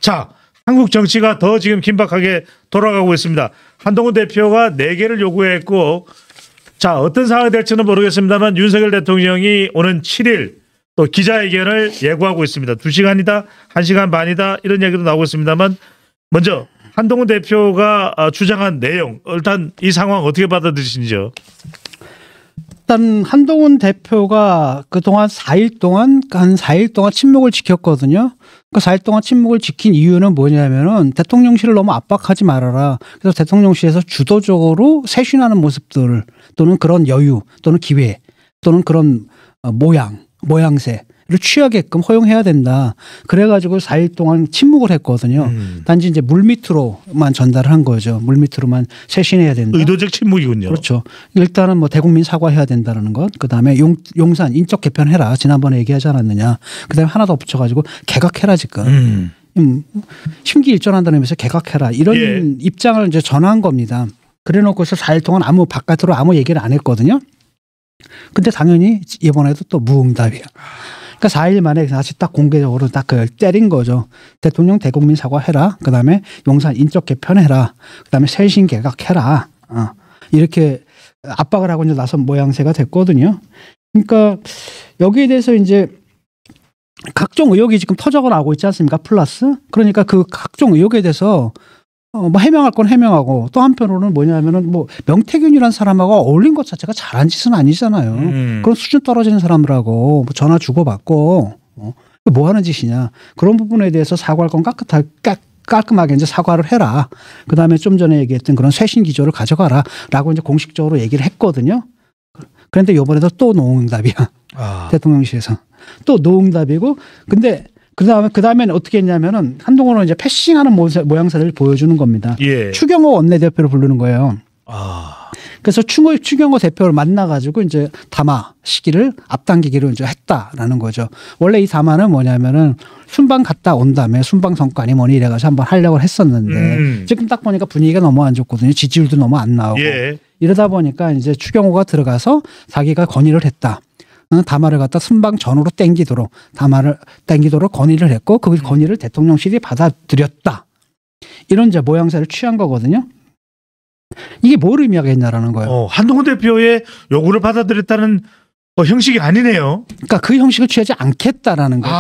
자, 한국 정치가 더 지금 긴박하게 돌아가고 있습니다. 한동훈 대표가 4개를 요구했고, 자, 어떤 상황이 될지는 모르겠습니다만 윤석열 대통령이 오는 7일 또 기자회견을 예고하고 있습니다. 2시간이다, 1시간 반이다 이런 얘기도 나오고 있습니다만, 먼저 한동훈 대표가 주장한 내용, 일단 이 상황 어떻게 받아들이시는지요? 일단 한동훈 대표가 그동안 4일 동안 한 4일 동안 침묵을 지켰거든요. 그 4일 동안 침묵을 지킨 이유는 뭐냐면은 대통령실을 너무 압박하지 말아라. 그래서 대통령실에서 주도적으로 쇄신하는 모습들 또는 그런 여유 또는 기회 또는 그런 모양새를 취하게끔 허용해야 된다. 그래가지고 4일 동안 침묵을 했거든요. 단지 이제 물밑으로만 전달을 한 거죠. 물밑으로만 쇄신해야 된다. 의도적 침묵이군요. 그렇죠. 일단은 뭐 대국민 사과해야 된다는 것. 그다음에 용산 인적 개편해라. 지난번에 얘기하지 않았느냐. 그다음에 하나 더 붙여가지고 개각해라 지금. 심기일전한다는 의미에서 개각해라. 이런 입장을 이제 전한 겁니다. 그래놓고서 4일 동안 바깥으로 아무 얘기를 안 했거든요. 근데 당연히 이번에도 또 무응답이야. 그러니까 4일 만에 다시 딱 공개적으로 딱 그걸 때린 거죠. 대통령 대국민 사과해라. 그다음에 용산 인적 개편해라. 그다음에 쇄신 개각해라. 이렇게 압박을 하고 이제 나선 모양새가 됐거든요. 그러니까 여기에 대해서 이제 각종 의혹이 지금 터져가 나오고 있지 않습니까? 플러스. 그러니까 그 각종 의혹에 대해서 뭐 해명할 건 해명하고 또 한편으로는 뭐냐면은 뭐 명태균이라는 사람하고 어울린 것 자체가 잘한 짓은 아니잖아요. 그런 수준 떨어지는 사람들하고 뭐 전화 주고받고 뭐 하는 짓이냐. 그런 부분에 대해서 사과할 건 깔끔하게 이제 사과를 해라. 그다음에 좀 전에 얘기했던 그런 쇄신 기조를 가져가라라고 이제 공식적으로 얘기를 했거든요. 그런데 이번에도 또 노응답이야. 대통령실에서 또 노응답이고 근데 그다음에는 어떻게 했냐면은 한동훈은 이제 패싱하는 모양새를 보여주는 겁니다. 추경호 원내대표를 부르는 거예요. 그래서 추경호 대표를 만나가지고 이제 담화 시기를 앞당기기로 이제 했다라는 거죠. 원래 이 담화는 뭐냐면은 순방 갔다 온 다음에 순방 성과니 뭐니 이래가지고 한번 하려고 했었는데 지금 딱 보니까 분위기가 너무 안 좋거든요. 지지율도 너무 안 나오고 이러다 보니까 이제 추경호가 들어가서 자기가 건의를 했다. 담화를 갖다 순방 전후로 땡기도록 건의를 했고 그 건의를 대통령실이 받아들였다. 이런 이제 모양새를 취한 거거든요. 이게 뭘 의미하겠냐라는 거예요. 한동훈 대표의 요구를 받아들였다는 형식이 아니네요. 그러니까 그 형식을 취하지 않겠다라는 거죠.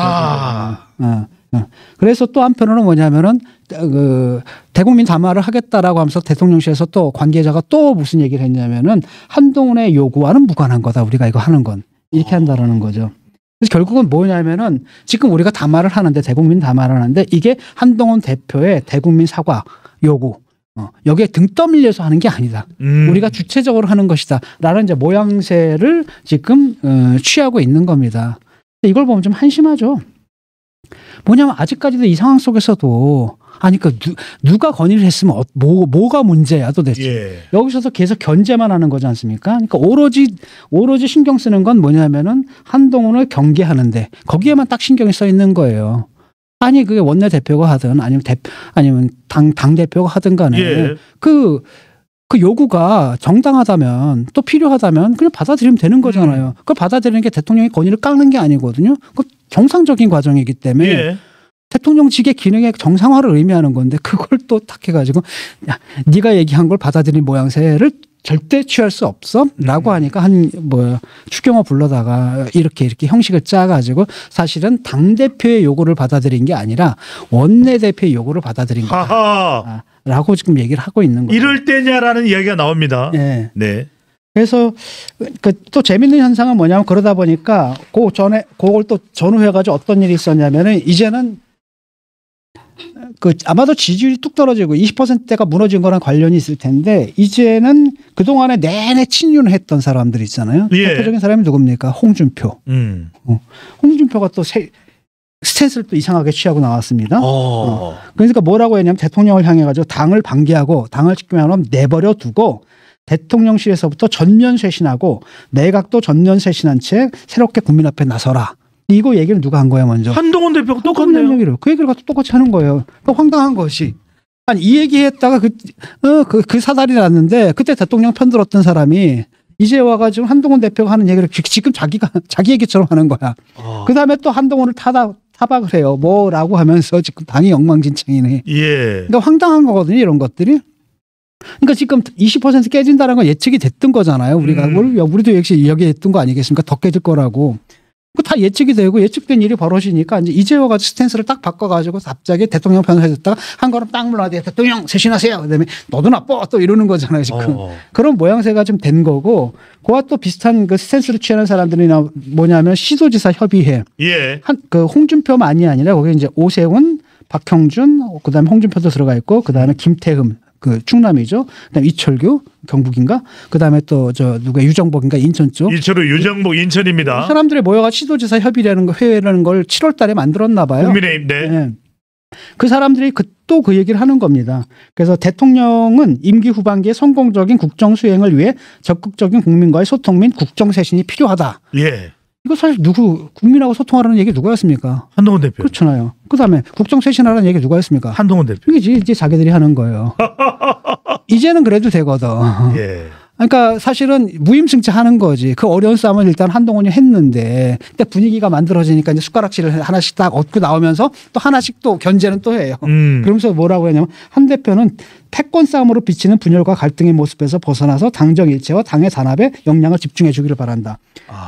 그래서 또 한편으로는 뭐냐면은 그 대국민 담화를 하겠다라고 하면서 대통령실에서 또 관계자가 또 무슨 얘기를 했냐면은 한동훈의 요구와는 무관한 거다. 우리가 이거 하는 건. 이렇게 한다라는 거죠. 그래서 결국은 뭐냐면은 지금 우리가 담화를 하는데 대국민 담화를 하는데 이게 한동훈 대표의 대국민 사과 요구 여기에 등 떠밀려서 하는 게 아니다. 우리가 주체적으로 하는 것이다. 라는 이제 모양새를 지금 취하고 있는 겁니다. 이걸 보면 좀 한심하죠. 뭐냐면 아직까지도 이 상황 속에서도 아니 그 누가 건의를 했으면 뭐가 문제야 도대체. 여기서도 계속 견제만 하는 거지 않습니까? 그러니까 오로지 신경 쓰는 건 뭐냐면은 한동훈을 경계하는데 거기에만 딱 신경이 써 있는 거예요. 아니 그게 원내대표가 하든 아니면 당 대표가 하든 간에 그 요구가 정당하다면 또 필요하다면 그냥 받아들이면 되는 거잖아요. 그걸 받아들이는 게 대통령이 건의를 깎는 게 아니거든요. 그 정상적인 과정이기 때문에 대통령직의 기능의 정상화를 의미하는 건데 그걸 또 딱 해가지고 야, 네가 얘기한 걸 받아들인 모양새를 절대 취할 수 없어? 라고 하니까 추경호 불러다가 이렇게 형식을 짜가지고 사실은 당대표의 요구를 받아들인 게 아니라 원내대표의 요구를 받아들인 거다. 라고 지금 얘기를 하고 있는 거예요. 이럴 때냐라는 이야기가 나옵니다. 네. 그래서 또 재밌는 현상은 뭐냐면 그러다 보니까 그걸 또 전후해가지고 어떤 일이 있었냐면은 이제는 아마도 지지율이 뚝 떨어지고 20%대가 무너진 거랑 관련이 있을 텐데 이제는 그동안에 내내 친윤을 했던 사람들 있잖아요. 대표적인 사람이 누굽니까? 홍준표. 홍준표가 또 스탯을 또 이상하게 취하고 나왔습니다. 그러니까 뭐라고 했냐면 대통령을 향해 가지고 당을 반기하고 당을 집권하면 내버려 두고 대통령실에서부터 전면 쇄신하고 내각도 전면 쇄신한 채 새롭게 국민 앞에 나서라. 이거 얘기를 누가 한 거야 먼저? 한동훈 대표가 똑같네요. 그 얘기를 갖다 똑같이 하는 거예요. 황당한 것이. 아니 이 얘기했다가 그 사달이 났는데 그때 대통령 편들었던 사람이 이제 와가지고 한동훈 대표가 하는 얘기를 지금 자기 얘기처럼 하는 거야. 그다음에 또 한동훈을 타박을 해요. 뭐라고 하면서 지금 당이 엉망진창이네. 예. 그러니까 황당한 거거든요. 이런 것들이. 그러니까 지금 20% 깨진다는 건 예측이 됐던 거잖아요. 우리가 우리도 역시 여기에 했던 거 아니겠습니까? 더 깨질 거라고. 다 예측이 되고 예측된 일이 벌어지니까 이제 이재호가 스탠스를 딱 바꿔가지고 갑자기 대통령 편을 해줬다가 한 걸음 딱 물러나대 대통령 쇄신하세요. 그다음에 너도 나빠 또 이러는 거잖아요 지금. 그런 모양새가 좀 된 거고 그와 또 비슷한 그 스탠스를 취하는 사람들이 뭐냐면 시도지사 협의회. 예. 그 홍준표만이 아니라 거기 이제 오세훈, 박형준, 그다음에 홍준표도 들어가 있고 그다음에 김태흠. 그 충남이죠. 그다음에 이철규 경북인가. 그다음에 또 저 누가 유정복인가 인천 쪽. 이철우 유정복 인천입니다. 사람들이 모여가 시도지사 협의라는 거 회의라는 걸 7월달에 만들었나 봐요. 국민의힘 네. 네. 그 사람들이 또 그 얘기를 하는 겁니다. 그래서 대통령은 임기 후반기에 성공적인 국정 수행을 위해 적극적인 국민과의 소통 및 국정 쇄신이 필요하다. 예. 이거 사실 국민하고 소통하라는 얘기 누가 했습니까? 한동훈 대표. 그렇잖아요. 그다음에 국정 쇄신하라는 얘기 누가 했습니까? 한동훈 대표. 이게 이제 자기들이 하는 거예요. 이제는 그래도 되거든. 예. 그러니까 사실은 무임승차하는 거지. 그 어려운 싸움을 일단 한동훈이 했는데 그때 분위기가 만들어지니까 이제 숟가락질을 하나씩 딱 얻고 나오면서 또 하나씩 또 견제는 또 해요. 그러면서 뭐라고 했냐면 한 대표는 패권 싸움으로 비치는 분열과 갈등의 모습에서 벗어나서 당정 일체와 당의 단합에 역량을 집중해 주기를 바란다.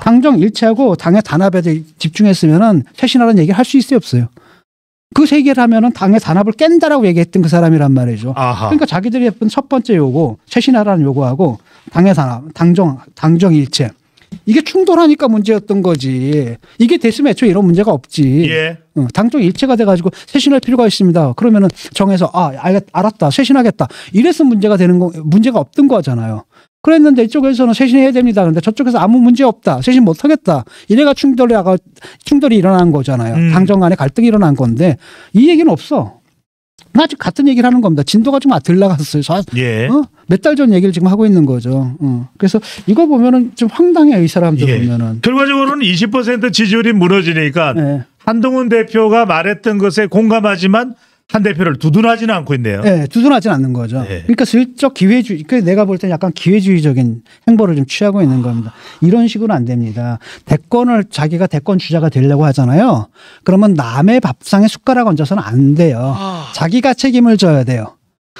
당정 일체하고 당의 단합에 집중했으면은 쇄신하라는 얘기를 할 수 있어요 없어요. 그 세 개를 하면은 당의 단합을 깬다라고 얘기했던 그 사람이란 말이죠. 아하. 그러니까 자기들이 했던 첫 번째 요구, 쇄신하라는 요구하고 당의 단합, 당정 일체. 이게 충돌하니까 문제였던 거지. 이게 됐으면 애초에 이런 문제가 없지. 예. 당정 일체가 돼가지고 쇄신할 필요가 있습니다. 그러면은 정해서 알았다, 쇄신하겠다. 이래서 문제가 없던 거잖아요. 그랬는데 이쪽에서는 쇄신해야 됩니다. 그런데 저쪽에서 아무 문제 없다. 쇄신 못 하겠다. 이래가 충돌이 일어난 거잖아요. 당정 간에 갈등이 일어난 건데 이 얘기는 없어. 아직 같은 얘기를 하는 겁니다. 진도가 좀 덜 나갔어요. 예. 몇 달 전 얘기를 지금 하고 있는 거죠. 그래서 이거 보면은 좀 황당해요. 이 사람들 예. 보면은. 결과적으로는 20% 지지율이 무너지니까 네. 한동훈 대표가 말했던 것에 공감하지만 한 대표를 두둔하지는 않고 있네요. 네, 두둔하진 않는 거죠. 네. 그러니까 슬쩍 기회주의, 내가 볼 때는 약간 기회주의적인 행보를 좀 취하고 있는 겁니다. 이런 식으로 안 됩니다. 자기가 대권 주자가 되려고 하잖아요. 그러면 남의 밥상에 숟가락 얹어서는 안 돼요. 자기가 책임을 져야 돼요.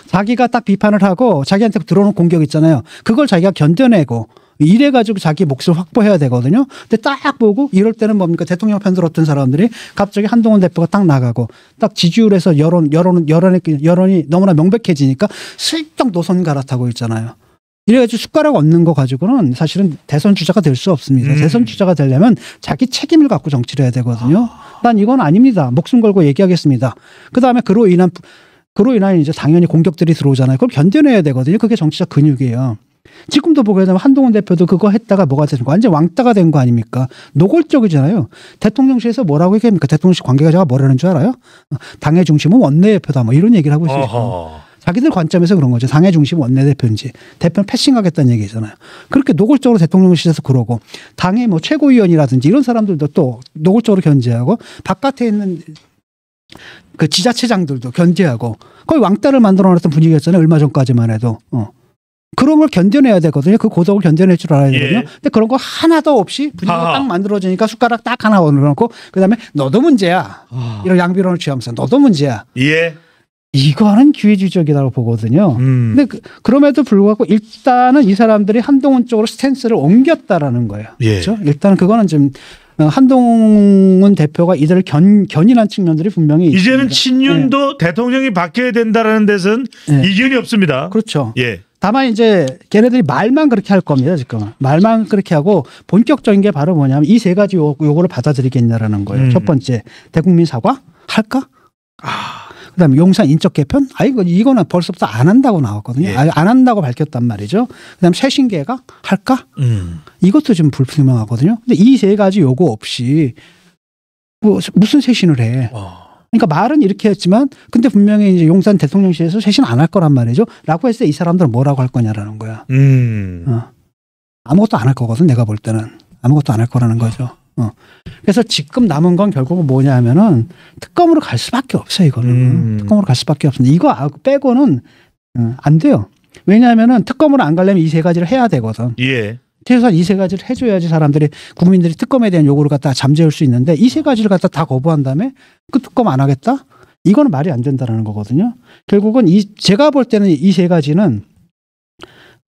자기가 딱 비판을 하고 자기한테 들어오는 공격 있잖아요. 그걸 자기가 견뎌내고 이래가지고 자기 몫을 확보해야 되거든요. 근데 딱 보고 이럴 때는 뭡니까? 대통령 편 들었던 사람들이 갑자기 한동훈 대표가 딱 나가고 딱 지지율에서 여론이 너무나 명백해지니까 슬쩍 노선 갈아타고 있잖아요. 이래가지고 숟가락 얹는 거 가지고는 사실은 대선 주자가 될 수 없습니다. 대선 주자가 되려면 자기 책임을 갖고 정치를 해야 되거든요. 난 이건 아닙니다. 목숨 걸고 얘기하겠습니다. 그다음에 그로 인한 이제 당연히 공격들이 들어오잖아요. 그걸 견뎌내야 되거든요. 그게 정치적 근육이에요. 지금도 보게 되면 한동훈 대표도 그거 했다가 뭐가 되는 거 완전 왕따가 된 거 아닙니까? 노골적이잖아요. 대통령실에서 뭐라고 얘기합니까? 대통령실 관계자가 뭐라는 줄 알아요? 당의 중심은 원내대표다 뭐 이런 얘기를 하고 있어요. 자기들 관점에서 그런 거죠. 당의 중심은 원내대표인지 대표는 패싱하겠다는 얘기잖아요. 그렇게 노골적으로 대통령실에서 그러고 당의 뭐 최고위원이라든지 이런 사람들도 또 노골적으로 견제하고 바깥에 있는 그 지자체장들도 견제하고 거의 왕따를 만들어놨던 분위기였잖아요. 얼마 전까지만 해도. 그런 걸 견뎌내야 되거든요. 그 고독을 견뎌낼 줄 알아야 되거든요. 예. 근데 그런 거 하나도 없이 분위기가 딱 만들어지니까 숟가락 딱 하나 얹어놓고 그다음에 너도 문제야. 이런 양비론을 취하면서 너도 문제야. 예. 이거는 기회주의적이라고 보거든요. 근데 그럼에도 불구하고 일단은 이 사람들이 한동훈 쪽으로 스탠스를 옮겼다라는 거예요. 예. 그렇죠? 일단은 그거는 좀 한동훈 대표가 이들을 견인한 측면들이 분명히 이제는 있습니다. 친윤도 대통령이 바뀌어야 된다라는 데서는 이견이 없습니다. 그렇죠. 예. 다만 이제 걔네들이 말만 그렇게 할 겁니다. 지금 말만 그렇게 하고 본격적인 게 바로 뭐냐면 이 세 가지 요구를 받아들이겠냐라는 거예요. 첫 번째 대국민 사과 할까? 그다음에 용산 인적 개편? 이거는 벌써부터 안 한다고 나왔거든요. 예. 안 한다고 밝혔단 말이죠. 그다음에 쇄신 개각 할까? 이것도 좀 불분명하거든요. 근데 이 세 가지 요구 없이 뭐 무슨 쇄신을 해? 그러니까 말은 이렇게 했지만 근데 분명히 이제 용산 대통령실에서 쇄신 안 할 거란 말이죠. 라고 했을 때 이 사람들은 뭐라고 할 거냐라는 거야. 아무것도 안 할 거거든. 내가 볼 때는. 아무것도 안 할 거라는 거죠. 그래서 지금 남은 건 결국은 뭐냐 하면은 특검으로 갈 수밖에 없어요. 이거는. 특검으로 갈 수밖에 없습니다. 이거 빼고는 안 돼요. 왜냐하면은 특검으로 안 가려면 이 세 가지를 해야 되거든. 예. 최소한 이 세 가지를 해줘야지 사람들이 국민들이 특검에 대한 요구를 갖다 잠재울 수 있는데 이 세 가지를 갖다 다 거부한 다음에 그 특검 안 하겠다? 이거는 말이 안 된다라는 거거든요. 결국은 제가 볼 때는 이 세 가지는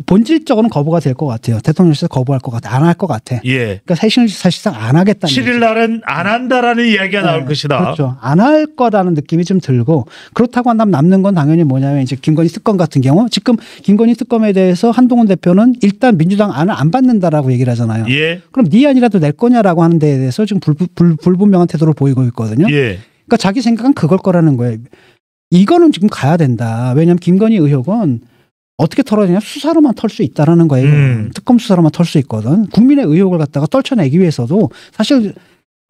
본질적으로는 거부가 될 것 같아요. 대통령실에서 거부할 것 같아. 안 할 것 같아. 예. 그러니까 사실상 안 하겠다는 7일 날은 안 한다라는 이야기가 나올 것이다. 그렇죠. 안 할 거라는 느낌이 좀 들고 그렇다고 한다면 남는 건 당연히 뭐냐면 이제 김건희 특검 같은 경우 지금 김건희 특검에 대해서 한동훈 대표는 일단 민주당 안을 안 받는다라고 얘기를 하잖아요. 예. 그럼 네 안이라도 낼 거냐라고 하는 데에 대해서 지금 불분명한 태도를 보이고 있거든요. 예. 그러니까 자기 생각은 그걸 거라는 거예요. 이거는 지금 가야 된다. 왜냐하면 김건희 의혹은 어떻게 털어내냐 수사로만 털 수 있다라는 거예요. 특검 수사로만 털 수 있거든. 국민의 의혹을 갖다가 떨쳐내기 위해서도 사실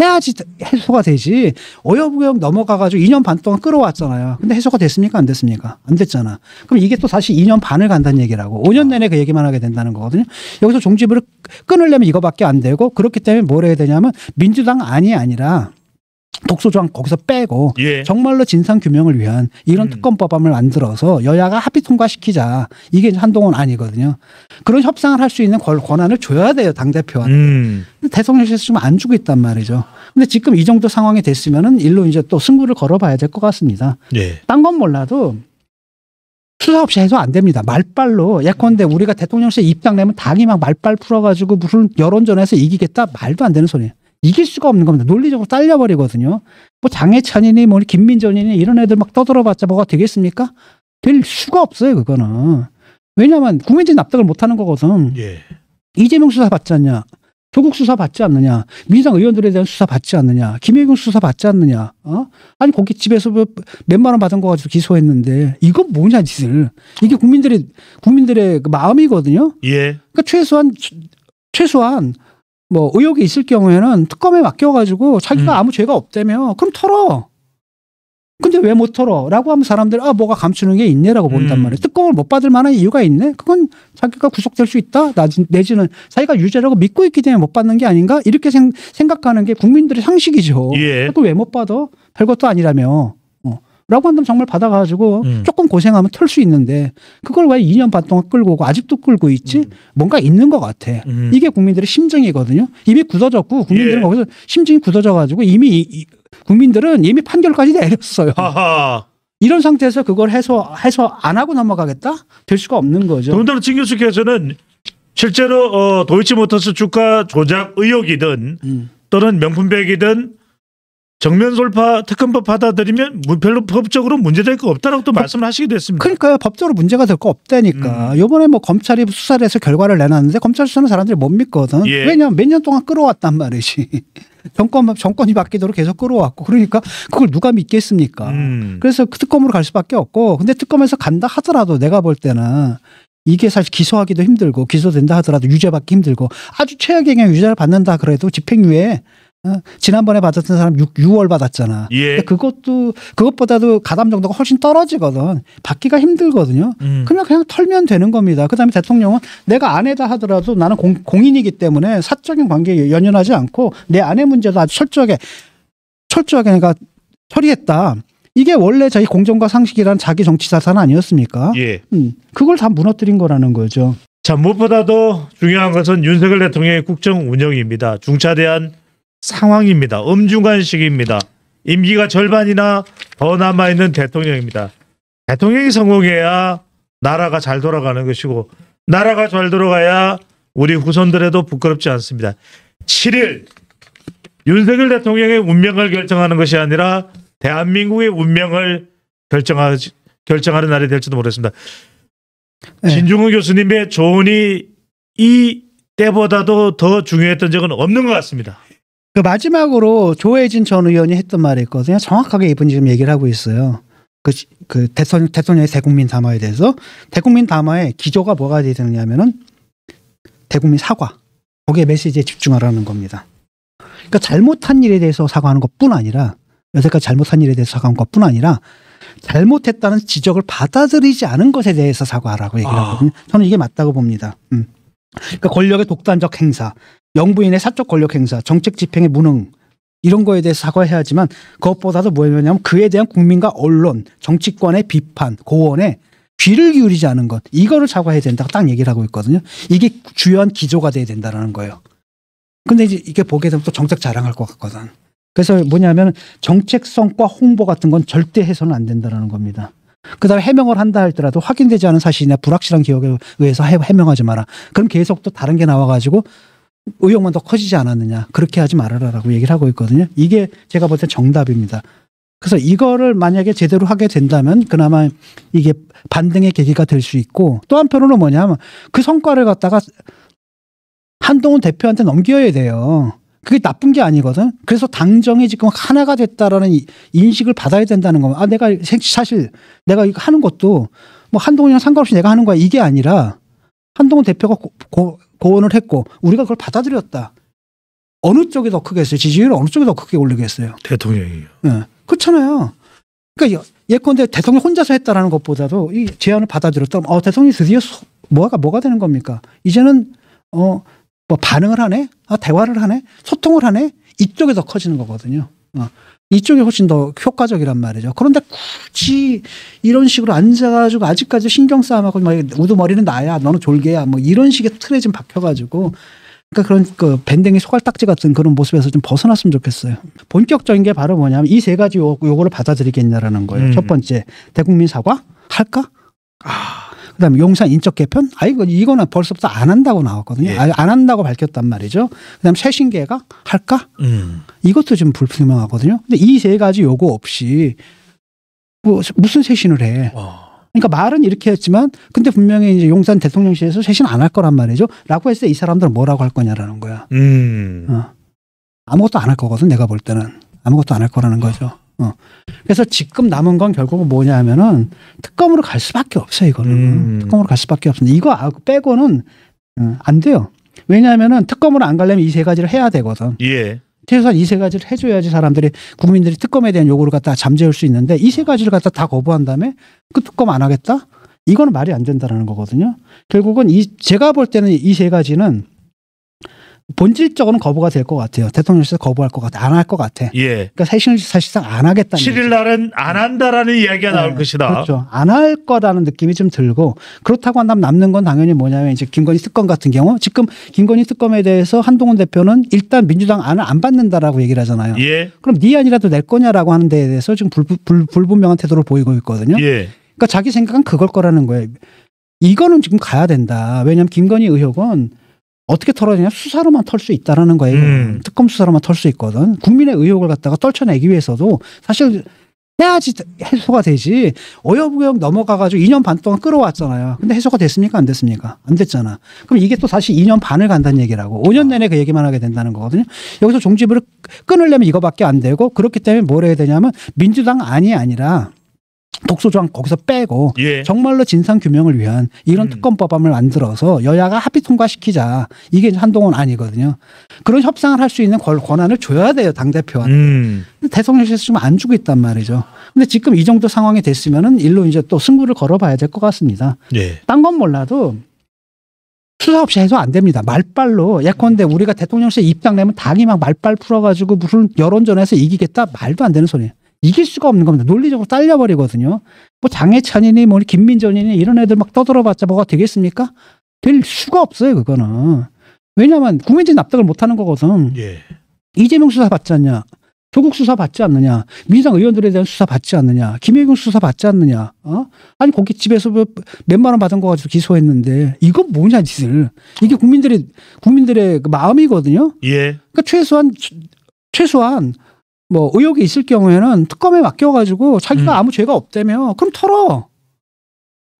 해야지 해소가 되지. 어여부역 넘어가가지고 2년 반 동안 끌어왔잖아요. 근데 해소가 됐습니까? 안 됐습니까? 안 됐잖아. 그럼 이게 또 다시 2년 반을 간다는 얘기라고. 5년 내내 그 얘기만 하게 된다는 거거든요. 여기서 종지부를 끊으려면 이거밖에 안 되고 그렇기 때문에 뭘 해야 되냐면 민주당 안이 아니라 독소조항 거기서 빼고 예. 정말로 진상규명을 위한 이런 특검법안을 만들어서 여야가 합의 통과시키자. 이게 한동훈 아니거든요. 그런 협상을 할 수 있는 권한을 줘야 돼요. 당대표한테. 대통령실에서 좀 안 주고 있단 말이죠. 근데 지금 이 정도 상황이 됐으면은 일로 이제 또 승부를 걸어봐야 될 것 같습니다. 예. 딴 건 몰라도 수사 없이 해소 안 됩니다. 말빨로 예컨대 우리가 대통령실에 입당 내면 당이 막 말빨 풀어가지고 무슨 여론전에서 이기겠다 말도 안 되는 소리예요. 이길 수가 없는 겁니다. 논리적으로 딸려버리거든요. 뭐 장해찬이니 뭐 김민전이니 이런 애들 막 떠들어봤자 뭐가 되겠습니까? 될 수가 없어요. 그거는. 왜냐하면 국민들이 납득을 못하는 거거든. 예. 이재명 수사 받지 않냐. 조국 수사 받지 않느냐. 민주당 의원들에 대한 수사 받지 않느냐. 김혜경 수사 받지 않느냐. 아니 거기 집에서 몇만 원 받은 거 가지고 기소했는데 이건 뭐냐 짓을. 이게 국민들의 그 마음이거든요. 예. 그러니까 최소한 뭐 의혹이 있을 경우에는 특검에 맡겨가지고 자기가 아무 죄가 없다며 그럼 털어. 근데 왜 못 털어? 라고 하면 사람들이 뭐가 감추는 게 있네라고 본단 말이에요. 특검을 못 받을 만한 이유가 있네? 그건 자기가 구속될 수 있다? 내지는 자기가 유죄라고 믿고 있기 때문에 못 받는 게 아닌가? 이렇게 생각하는 게 국민들의 상식이죠. 예. 그걸 왜 못 받아? 별것도 아니라며. 라고 한다면 정말 받아가지고 조금 고생하면 털 수 있는데 그걸 왜 2년 반 동안 끌고 오고 아직도 끌고 있지? 뭔가 있는 것 같아. 이게 국민들의 심정이거든요. 이미 굳어졌고 국민들은 거기서 심정이 굳어져가지고 이미 국민들은 이미 판결까지 내렸어요. 하하. 이런 상태에서 그걸 해서 안 하고 넘어가겠다? 될 수가 없는 거죠. 더군다나 진 교수께서는 실제로 도이치모터스 주가 조작 의혹이든 또는 명품백이든 정면 돌파 특검법 받아들이면 별로 법적으로 문제될 거 없다라고 또 말씀을 하시기도 했습니다. 그러니까요. 법적으로 문제가 될 거 없다니까. 이번에 뭐 검찰이 수사를 해서 결과를 내놨는데 검찰 수사는 사람들이 못 믿거든. 예. 왜냐하면 몇 년 동안 끌어왔단 말이지. 정권이 바뀌도록 계속 끌어왔고 그러니까 그걸 누가 믿겠습니까. 그래서 그 특검으로 갈 수밖에 없고 근데 특검에서 간다 하더라도 내가 볼 때는 이게 사실 기소하기도 힘들고 기소된다 하더라도 유죄받기 힘들고 아주 최악의 경우 유죄를 받는다 그래도 집행유예 지난번에 받았던 사람 6월 받았잖아. 예. 그것보다도 가담 정도가 훨씬 떨어지거든. 받기가 힘들거든요. 그냥 털면 되는 겁니다. 그다음에 대통령은 내가 아내다 하더라도 나는 공인이기 때문에 사적인 관계에 연연하지 않고 내 아내 문제도 아주 철저하게 내가 처리했다. 이게 원래 저희 공정과 상식이란 자기 정치 자산 아니었습니까? 예. 그걸 다 무너뜨린 거라는 거죠. 자, 무엇보다도 중요한 것은 윤석열 대통령의 국정 운영입니다. 중차대한 상황입니다. 엄중한 시기입니다. 임기가 절반이나 더 남아있는 대통령입니다. 대통령이 성공해야 나라가 잘 돌아가는 것이고 나라가 잘 돌아가야 우리 후손들에도 부끄럽지 않습니다. 7일 윤석열 대통령의 운명을 결정하는 것이 아니라 대한민국의 운명을 결정하는 날이 될지도 모르겠습니다. 네. 진중훈 교수님의 조언이 이 때보다도 더 중요했던 적은 없는 것 같습니다. 그 마지막으로 조혜진 전 의원이 했던 말이 있거든요. 정확하게 이분 지금 얘기를 하고 있어요. 그 대통령의 대국민 담화에 대해서 대국민 담화의 기조가 뭐가 돼야 되느냐면은 대국민 사과. 거기에 메시지에 집중하라는 겁니다. 그러니까 잘못한 일에 대해서 사과하는 것뿐 아니라 여태까지 잘못한 일에 대해서 사과한 것뿐 아니라 잘못했다는 지적을 받아들이지 않은 것에 대해서 사과하라고 얘기를 하거든요. 저는 이게 맞다고 봅니다. 그러니까 권력의 독단적 행사, 영부인의 사적 권력 행사, 정책 집행의 무능 이런 거에 대해서 사과해야 하지만 그것보다도 뭐냐면 그에 대한 국민과 언론, 정치권의 비판, 고언에 귀를 기울이지 않은 것 이거를 사과해야 된다고 딱 얘기를 하고 있거든요. 이게 주요한 기조가 돼야 된다는 거예요. 근데 이제 이게 보게 되면 또 정책 자랑할 것 같거든. 그래서 뭐냐면 정책성과 홍보 같은 건 절대 해서는 안 된다는 겁니다. 그다음에 해명을 한다 할더라도 확인되지 않은 사실이나 불확실한 기억에 의해서 해명하지 마라. 그럼 계속 또 다른 게 나와가지고 의혹만 더 커지지 않았느냐. 그렇게 하지 말아라라고 얘기를 하고 있거든요. 이게 제가 볼 때 정답입니다. 그래서 이거를 만약에 제대로 하게 된다면 그나마 이게 반등의 계기가 될 수 있고 또 한편으로는 뭐냐면 그 성과를 갖다가 한동훈 대표한테 넘겨야 돼요. 그게 나쁜 게 아니거든. 그래서 당정이 지금 하나가 됐다라는 인식을 받아야 된다는 거. 아, 내가 사실 내가 이거 하는 것도 뭐 한동훈이랑 상관없이 내가 하는 거야. 이게 아니라 한동훈 대표가 고언을 했고 우리가 그걸 받아들였다. 어느 쪽이 더 크겠어요? 지지율을 어느 쪽이 더 크게 올리겠어요? 대통령이요. 네. 그렇잖아요. 그러니까 예컨대 대통령 혼자서 했다라는 것보다도 이 제안을 받아들였다면 대통령이 드디어 뭐가 되는 겁니까? 이제는 뭐 반응을 하네? 대화를 하네? 소통을 하네? 이쪽이 더 커지는 거거든요. 이쪽이 훨씬 더 효과적이란 말이죠. 그런데 굳이 이런 식으로 앉아가지고 아직까지 신경 싸움하고 막 우두머리는 나야, 너는 졸개야, 뭐 이런 식의 틀에 좀 박혀가지고 그러니까 그런 그 밴댕이 소갈딱지 같은 그런 모습에서 좀 벗어났으면 좋겠어요. 본격적인 게 바로 뭐냐면 이 세 가지 요거를 받아들이겠냐라는 거예요. 첫 번째, 대국민 사과 할까? 그다음에 용산 인적 개편? 이거는 벌써부터 안 한다고 나왔거든요. 예. 안 한다고 밝혔단 말이죠. 그다음에 쇄신 개각 할까? 이것도 좀 불분명하거든요. 근데 이 세 가지 요구 없이 뭐 무슨 쇄신을 해? 그러니까 말은 이렇게 했지만 근데 분명히 이제 용산 대통령실에서 쇄신 안 할 거란 말이죠. 라고 했을 때 이 사람들은 뭐라고 할 거냐라는 거야. 아무것도 안 할 거거든. 내가 볼 때는 아무것도 안 할 거라는 거죠. 그래서 지금 남은 건 결국은 뭐냐 하면은 특검으로 갈 수밖에 없어요. 이거는 특검으로 갈 수밖에 없습니다. 이거 빼고는 안 돼요. 왜냐하면은 특검으로 안 가려면 이 세 가지를 해야 되거든. 예. 최소한 이 세 가지를 해줘야지 국민들이 특검에 대한 요구를 갖다 잠재울 수 있는데 이 세 가지를 갖다 다 거부한 다음에 그 특검 안 하겠다? 이거는 말이 안 된다는 거거든요. 결국은 제가 볼 때는 이 세 가지는 본질적으로는 거부가 될 것 같아요. 대통령실에서 거부할 것 같아. 안 할 것 같아. 예. 그러니까 쇄신을 사실상 안 하겠다는 7일 날은 안 한다라는 이야기가 나올 것이다. 그렇죠. 안 할 거라는 느낌이 좀 들고 그렇다고 한다면 남는 건 당연히 뭐냐면 이제 김건희 특검 같은 경우 지금 김건희 특검에 대해서 한동훈 대표는 일단 민주당 안을 안 받는다라고 얘기를 하잖아요. 예. 그럼 네 안이라도 낼 거냐라고 하는 데에 대해서 지금 불분명한 태도를 보이고 있거든요. 예. 그러니까 자기 생각은 그걸 거라는 거예요. 이거는 지금 가야 된다. 왜냐하면 김건희 의혹은 어떻게 털어내냐 수사로만 털 수 있다라는 거예요. 특검 수사로만 털 수 있거든. 국민의 의혹을 갖다가 떨쳐내기 위해서도 사실 해야지 해소가 되지. 어여부역 넘어가가지고 2년 반 동안 끌어왔잖아요. 근데 해소가 됐습니까? 안 됐습니까? 안 됐잖아. 그럼 이게 또 사실 2년 반을 간다는 얘기라고. 5년 내내 그 얘기만 하게 된다는 거거든요. 여기서 종지부를 끊으려면 이거밖에 안 되고 그렇기 때문에 뭘 해야 되냐면 민주당 안이 아니라 독소조항 거기서 빼고 예. 정말로 진상규명을 위한 이런 특검법안을 만들어서 여야가 합의 통과시키자. 이게 한동훈 아니거든요. 그런 협상을 할 수 있는 권한을 줘야 돼요. 당대표한테. 대통령실에서 좀 안 주고 있단 말이죠. 근데 지금 이 정도 상황이 됐으면은 일로 이제 또 승부를 걸어봐야 될 것 같습니다. 예. 딴 건 몰라도 수사 없이 해소 안 됩니다. 말빨로 예컨대 우리가 대통령실에 입당 내면 당이 막 말빨 풀어가지고 무슨 여론전에서 이기겠다 말도 안 되는 소리예요. 이길 수가 없는 겁니다. 논리적으로 딸려버리거든요. 뭐 장해찬이니 뭐 김민전이니 이런 애들 막 떠들어봤자 뭐가 되겠습니까? 될 수가 없어요. 그거는. 왜냐하면 국민들이 납득을 못하는 거거든. 예. 이재명 수사 받지 않냐. 조국 수사 받지 않느냐. 민주당 의원들에 대한 수사 받지 않느냐. 김혜경 수사 받지 않느냐. 아니 거기 집에서 몇만 원 받은 거 가지고 기소했는데 이건 뭐냐 짓을. 이게 국민들의 그 마음이거든요. 예. 그러니까 최소한 뭐 의혹이 있을 경우에는 특검에 맡겨가지고 자기가 아무 죄가 없다며 그럼 털어.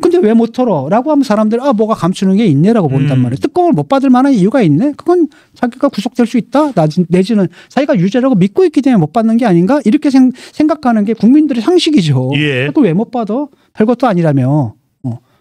근데 왜 못 털어? 라고 하면 사람들이 뭐가 감추는 게 있네라고 본단 말이에요. 특검을 못 받을 만한 이유가 있네? 그건 자기가 구속될 수 있다? 내지는 자기가 유죄라고 믿고 있기 때문에 못 받는 게 아닌가? 이렇게 생각하는 게 국민들의 상식이죠. 예. 그걸 왜 못 받아? 별것도 아니라며.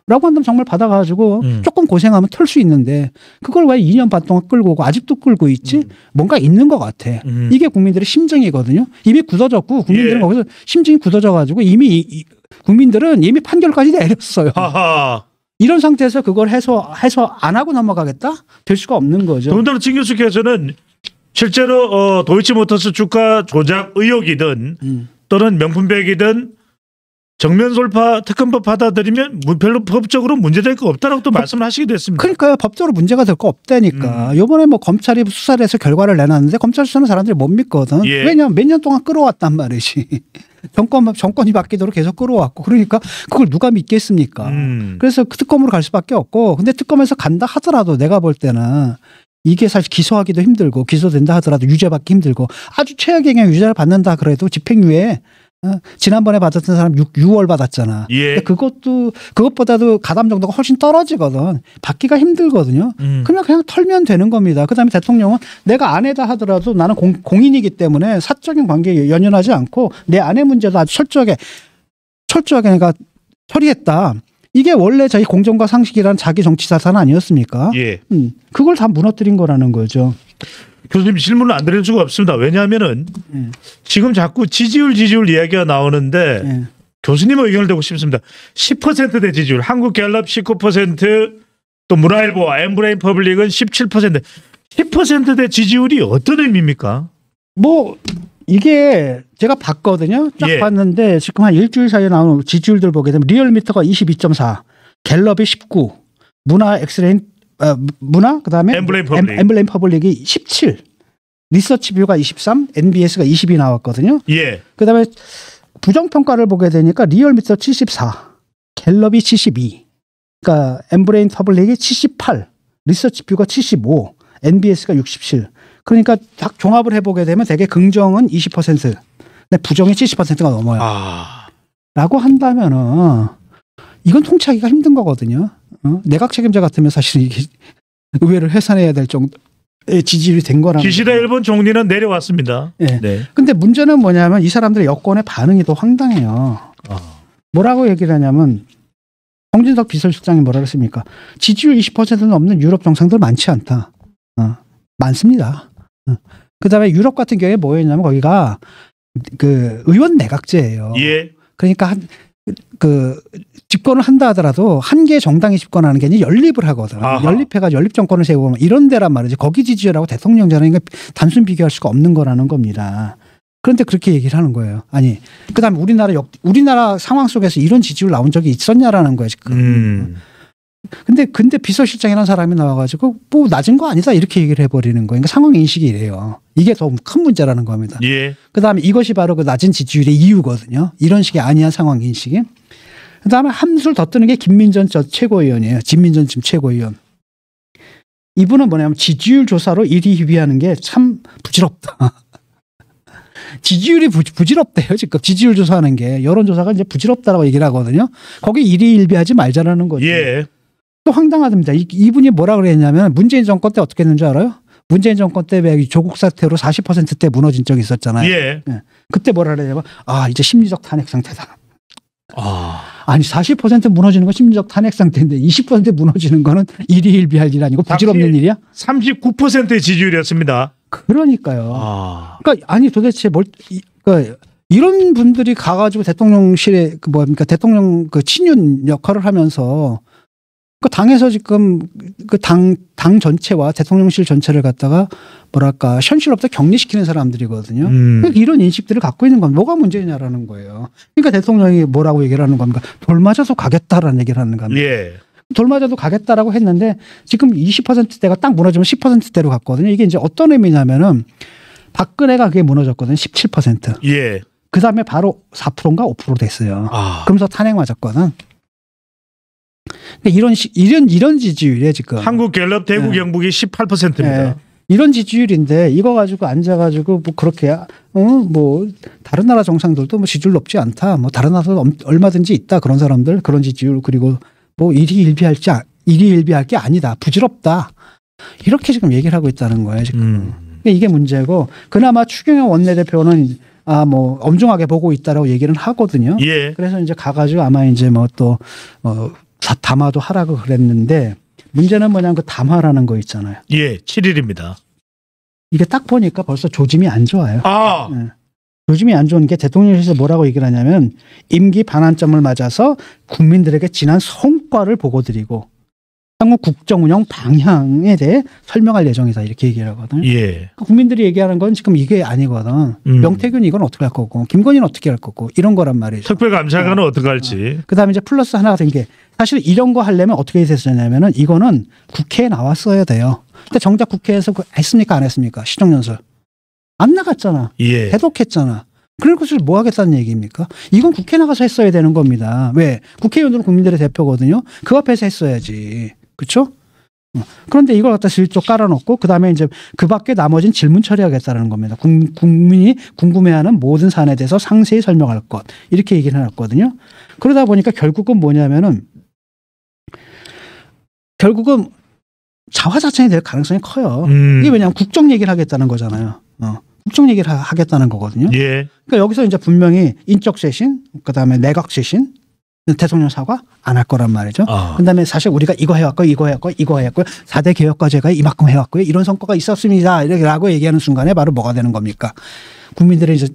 라고 한다면 정말 받아가지고 조금 고생하면 털 수 있는데 그걸 왜 2년 반 동안 끌고 오고 아직도 끌고 있지? 뭔가 있는 것 같아. 이게 국민들의 심정이거든요. 이미 굳어졌고 국민들은 거기서 심정이 굳어져가지고 이미 국민들은 이미 판결까지 내렸어요. 하하. 이런 상태에서 그걸 해서 안 하고 넘어가겠다? 될 수가 없는 거죠. 더군다나 진 교수께서는 실제로 도이치모터스 주가 조작 의혹이든 또는 명품백이든 정면 돌파 특검법 받아들이면 별로 법적으로 문제될 거 없다라고 또 말씀을 하시기도 했습니다. 그러니까요. 법적으로 문제가 될 거 없다니까. 요번에 뭐 검찰이 수사를 해서 결과를 내놨는데 검찰 수사는 사람들이 못 믿거든. 예. 왜냐하면 몇 년 동안 끌어왔단 말이지. 정권이 바뀌도록 계속 끌어왔고 그러니까 그걸 누가 믿겠습니까? 그래서 그 특검으로 갈 수밖에 없고 근데 특검에서 간다 하더라도 내가 볼 때는 이게 사실 기소하기도 힘들고 기소된다 하더라도 유죄받기 힘들고 아주 최악의 경우 유죄를 받는다 그래도 집행유예 지난번에 받았던 사람 6월 받았잖아. 예. 그것보다도 가담 정도가 훨씬 떨어지거든. 받기가 힘들거든요. 그냥 털면 되는 겁니다. 그다음에 대통령은 내가 아내다 하더라도 나는 공인이기 때문에 사적인 관계에 연연하지 않고 내 아내 문제도 아주 철저하게 내가 처리했다. 이게 원래 저희 공정과 상식이란 자기 정치 자산 아니었습니까? 예. 그걸 다 무너뜨린 거라는 거죠. 교수님 질문을 안 드릴 수가 없습니다. 왜냐하면은 지금 자꾸 지지율 이야기가 나오는데 교수님의 의견을 듣고 싶습니다. 10%대 지지율, 한국갤럽 19%, 또 문화일보, 엠브레인 퍼블릭은 17%. 10%대 지지율이 어떤 의미입니까? 뭐 이게 제가 봤거든요. 쫙 예. 봤는데 지금 한 일주일 사이에 나오는 지지율들 보게 되면 리얼미터가 22.4, 갤럽이 19, 문화 그다음에 엠블레임 퍼블릭이 17, 리서치뷰가 23, NBS가 20이 나왔거든요. 예. 그다음에 부정평가를 보게 되니까 리얼미터 74, 갤럽이 72, 그러니까 엠브레인 퍼블릭이 78, 리서치뷰가 75, NBS가 67. 그러니까 딱 종합을 해보게 되면 되게 긍정은 20%, 근데 부정이 70%가 넘어요. 라고 한다면은 이건 통치하기가 힘든 거거든요. 내각 책임자 같으면 사실 이게 의회를 해산해야 될 정도의 지지율이 된 거라는. 기시다 일본 총리는 내려왔습니다. 네. 네. 근데 문제는 뭐냐면 이 사람들의 여권의 반응이 더 황당해요. 뭐라고 얘기를 하냐면 정진석 비서실장이 뭐라 그랬습니까? 지지율 20%는 넘는 유럽 정상들 많지 않다. 많습니다. 그다음에 유럽 같은 경우에 뭐였냐면 거기가 그 의원 내각제예요. 예. 그러니까 집권을 한다 하더라도 한 개의 정당이 집권하는 게 아니라 연립을 하거든. 연립해가지고 연립 정권을 세우고 이런 데란 말이지. 거기 지지율하고 대통령제라는 게 단순 비교할 수가 없는 거라는 겁니다. 그런데 그렇게 얘기를 하는 거예요. 아니, 그다음에 우리나라 상황 속에서 이런 지지율 나온 적이 있었냐라는 거예요. 지금. 근데 비서실장이라는 사람이 나와가지고 뭐 낮은 거 아니다 이렇게 얘기를 해버리는 거예요. 그러니까 상황 인식이 이래요. 이게 더 큰 문제라는 겁니다. 예. 그다음에 이것이 바로 그 낮은 지지율의 이유거든요. 이런 식이 아니한 상황 인식이. 그다음에 한술 더 뜨는 게 김민전 전 최고위원이에요. 진민전 지금 최고위원. 이분은 뭐냐면 지지율 조사로 1위 희비하는 게 참 부질없다. 지지율이 부질없대요. 지금 지지율 조사하는 게 여론조사가 이제 부질없다라고 얘기를 하거든요. 거기 1위 1비하지 말자라는 거죠. 예. 또 황당하답니다. 이분이 뭐라 그랬냐면 문재인 정권 때 어떻게 했는지 알아요? 문재인 정권 때 조국 사태로 40%대 무너진 적이 있었잖아요. 예. 그때 뭐라 그러냐면 이제 심리적 탄핵 상태다. 아니 40% 무너지는 건 심리적 탄핵 상태인데 20% 무너지는 거는 1위 1비할 일 아니고 부질없는 일이야? 39%의 지지율이었습니다. 그러니까요. 그러니까 아니 도대체 그러니까 이런 분들이 가가지고 대통령실에 대통령 친윤 역할을 하면서 그 당에서 지금 그 당 전체와 대통령실 전체를 갖다가 뭐랄까 현실 없다 격리시키는 사람들이거든요. 그러니까 이런 인식들을 갖고 있는 건 뭐가 문제냐라는 거예요. 그러니까 대통령이 뭐라고 얘기를 하는 겁니까? 돌 맞아서 가겠다라는 얘기를 하는 겁니다. 예. 돌 맞아도 가겠다라고 했는데 지금 20%대가 딱 무너지면 10%대로 갔거든요. 이게 이제 어떤 의미냐면은 박근혜가 그게 무너졌거든요. 17%. 예. 그 다음에 바로 4%인가 5% 됐어요. 그러면서 탄핵 맞았거든. 이런 지지율이에요 지금. 한국갤럽 대구 경북이 18%입니다. 이런 지지율인데 이거 가지고 앉아가지고 뭐 그렇게 뭐 다른 나라 정상들도 뭐 지지율 높지 않다. 뭐 다른 나라도 얼마든지 있다. 그런 사람들 그런 지지율 그리고 뭐 1위 1비할 게 아니다. 부질없다. 이렇게 지금 얘기를 하고 있다는 거예요 지금. 이게 문제고 그나마 추경호 원내대표는 뭐 엄중하게 보고 있다라고 얘기를 하거든요. 예. 그래서 이제 가가지고 아마 이제 뭐 또 담화도 하라고 그랬는데 문제는 뭐냐면 그 담화라는 거 있잖아요. 예, 7일입니다. 이게 딱 보니까 벌써 조짐이 안 좋아요. 네. 조짐이 안 좋은 게 대통령실에서 뭐라고 얘기를 하냐면 임기 반환점을 맞아서 국민들에게 지난 성과를 보고드리고 향후 국정 운영 방향에 대해 설명할 예정이다 이렇게 얘기를 하거든요. 예. 국민들이 얘기하는 건 지금 이게 아니거든. 명태균 이건 어떻게 할 거고 김건희는 어떻게 할 거고 이런 거란 말이죠. 특별감찰관은 어떻게 할지. 그다음에 이제 플러스 하나가 된 게 사실 이런 거 하려면 어떻게 됐었냐면은 이거는 국회에 나왔어야 돼요. 근데 정작 국회에서 했습니까 안 했습니까? 시정연설 안 나갔잖아. 예. 대독했잖아. 그런 것을 뭐 하겠다는 얘기입니까? 이건 국회 나가서 했어야 되는 겁니다. 왜? 국회의원들은 국민들의 대표거든요. 그 앞에서 했어야지. 그렇죠? 그런데 이걸 갖다 슬쩍 깔아놓고 그다음에 이제 그 밖에 나머지는 질문 처리하겠다는 겁니다. 국민이 궁금해하는 모든 사안에 대해서 상세히 설명할 것. 이렇게 얘기를 해놨거든요. 그러다 보니까 결국은 뭐냐면은 결국은 자화자찬이 될 가능성이 커요. 이게 왜냐하면 국정 얘기를 하겠다는 거잖아요. 국정 얘기를 하겠다는 거거든요. 예. 그러니까 여기서 이제 분명히 인적 쇄신, 그다음에 내각 쇄신, 대통령 사과 안 할 거란 말이죠. 그다음에 사실 우리가 이거 해왔고 이거 해왔고 이거 해왔고 4대 개혁과제가 이만큼 해왔고요. 이런 성과가 있었습니다. 이렇게라고 얘기하는 순간에 바로 뭐가 되는 겁니까? 국민들의 이제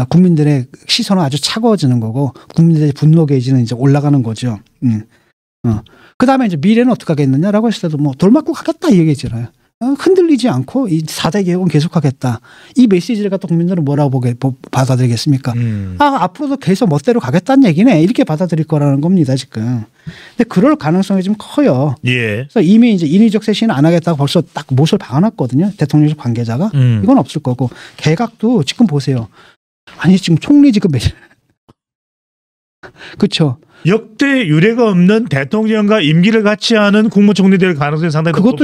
국민들의 시선은 아주 차가워지는 거고 국민들의 분노 게이지는 이제 올라가는 거죠. 그다음에 이제 미래는 어떻게 하겠느냐라고 했을 때도 뭐 돌 맞고 가겠다 이 얘기잖아요. 흔들리지 않고 이 4대 개혁은 계속하겠다. 이 메시지를 갖다 국민들은 뭐라고 받아들이겠습니까? 앞으로도 계속 멋대로 가겠다는 얘기네. 이렇게 받아들일 거라는 겁니다, 지금. 근데 그럴 가능성이 좀 커요. 예. 그래서 이미 이제 인위적 쇄신은 안 하겠다고 벌써 딱 못을 박아놨거든요. 대통령실 관계자가. 이건 없을 거고. 개각도 지금 보세요. 아니, 지금 총리 지금 그렇죠. 역대 유례가 없는 대통령과 임기를 같이 하는 국무총리 될 가능성이 상당히 그것도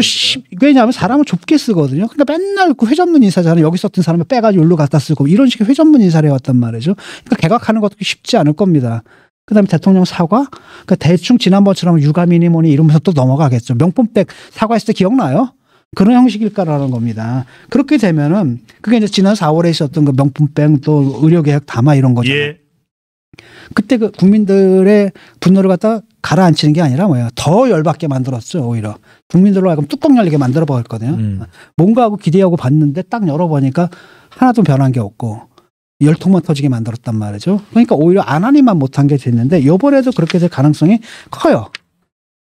왜냐하면 사람을 좁게 쓰거든요. 그러니까 맨날 그 회전문 인사잖아요. 여기 썼던 사람을 빼가지고 여기로 갖다 쓰고 이런 식의 회전문 인사를 해왔단 말이죠. 그러니까 개각하는 것도 쉽지 않을 겁니다. 그다음에 대통령 사과, 그러니까 대충 지난번처럼 유감이니 뭐니 이러면서 또 넘어가겠죠. 명품백 사과했을 때 기억나요? 그런 형식일까라는 겁니다. 그렇게 되면은 그게 이제 지난 4월에 있었던 그 명품백 또 의료개혁 담화 이런 거잖아요. 예. 그때 그 국민들의 분노를 갖다 가라앉히는 게 아니라 뭐야 더 열받게 만들었죠. 오히려 국민들로 하여금 뚜껑 열리게 만들어 버렸거든요. 뭔가 하고 기대하고 봤는데 딱 열어보니까 하나도 변한 게 없고 열통만 터지게 만들었단 말이죠. 그러니까 오히려 안 하니만 못한 게 됐는데 이번에도 그렇게 될 가능성이 커요.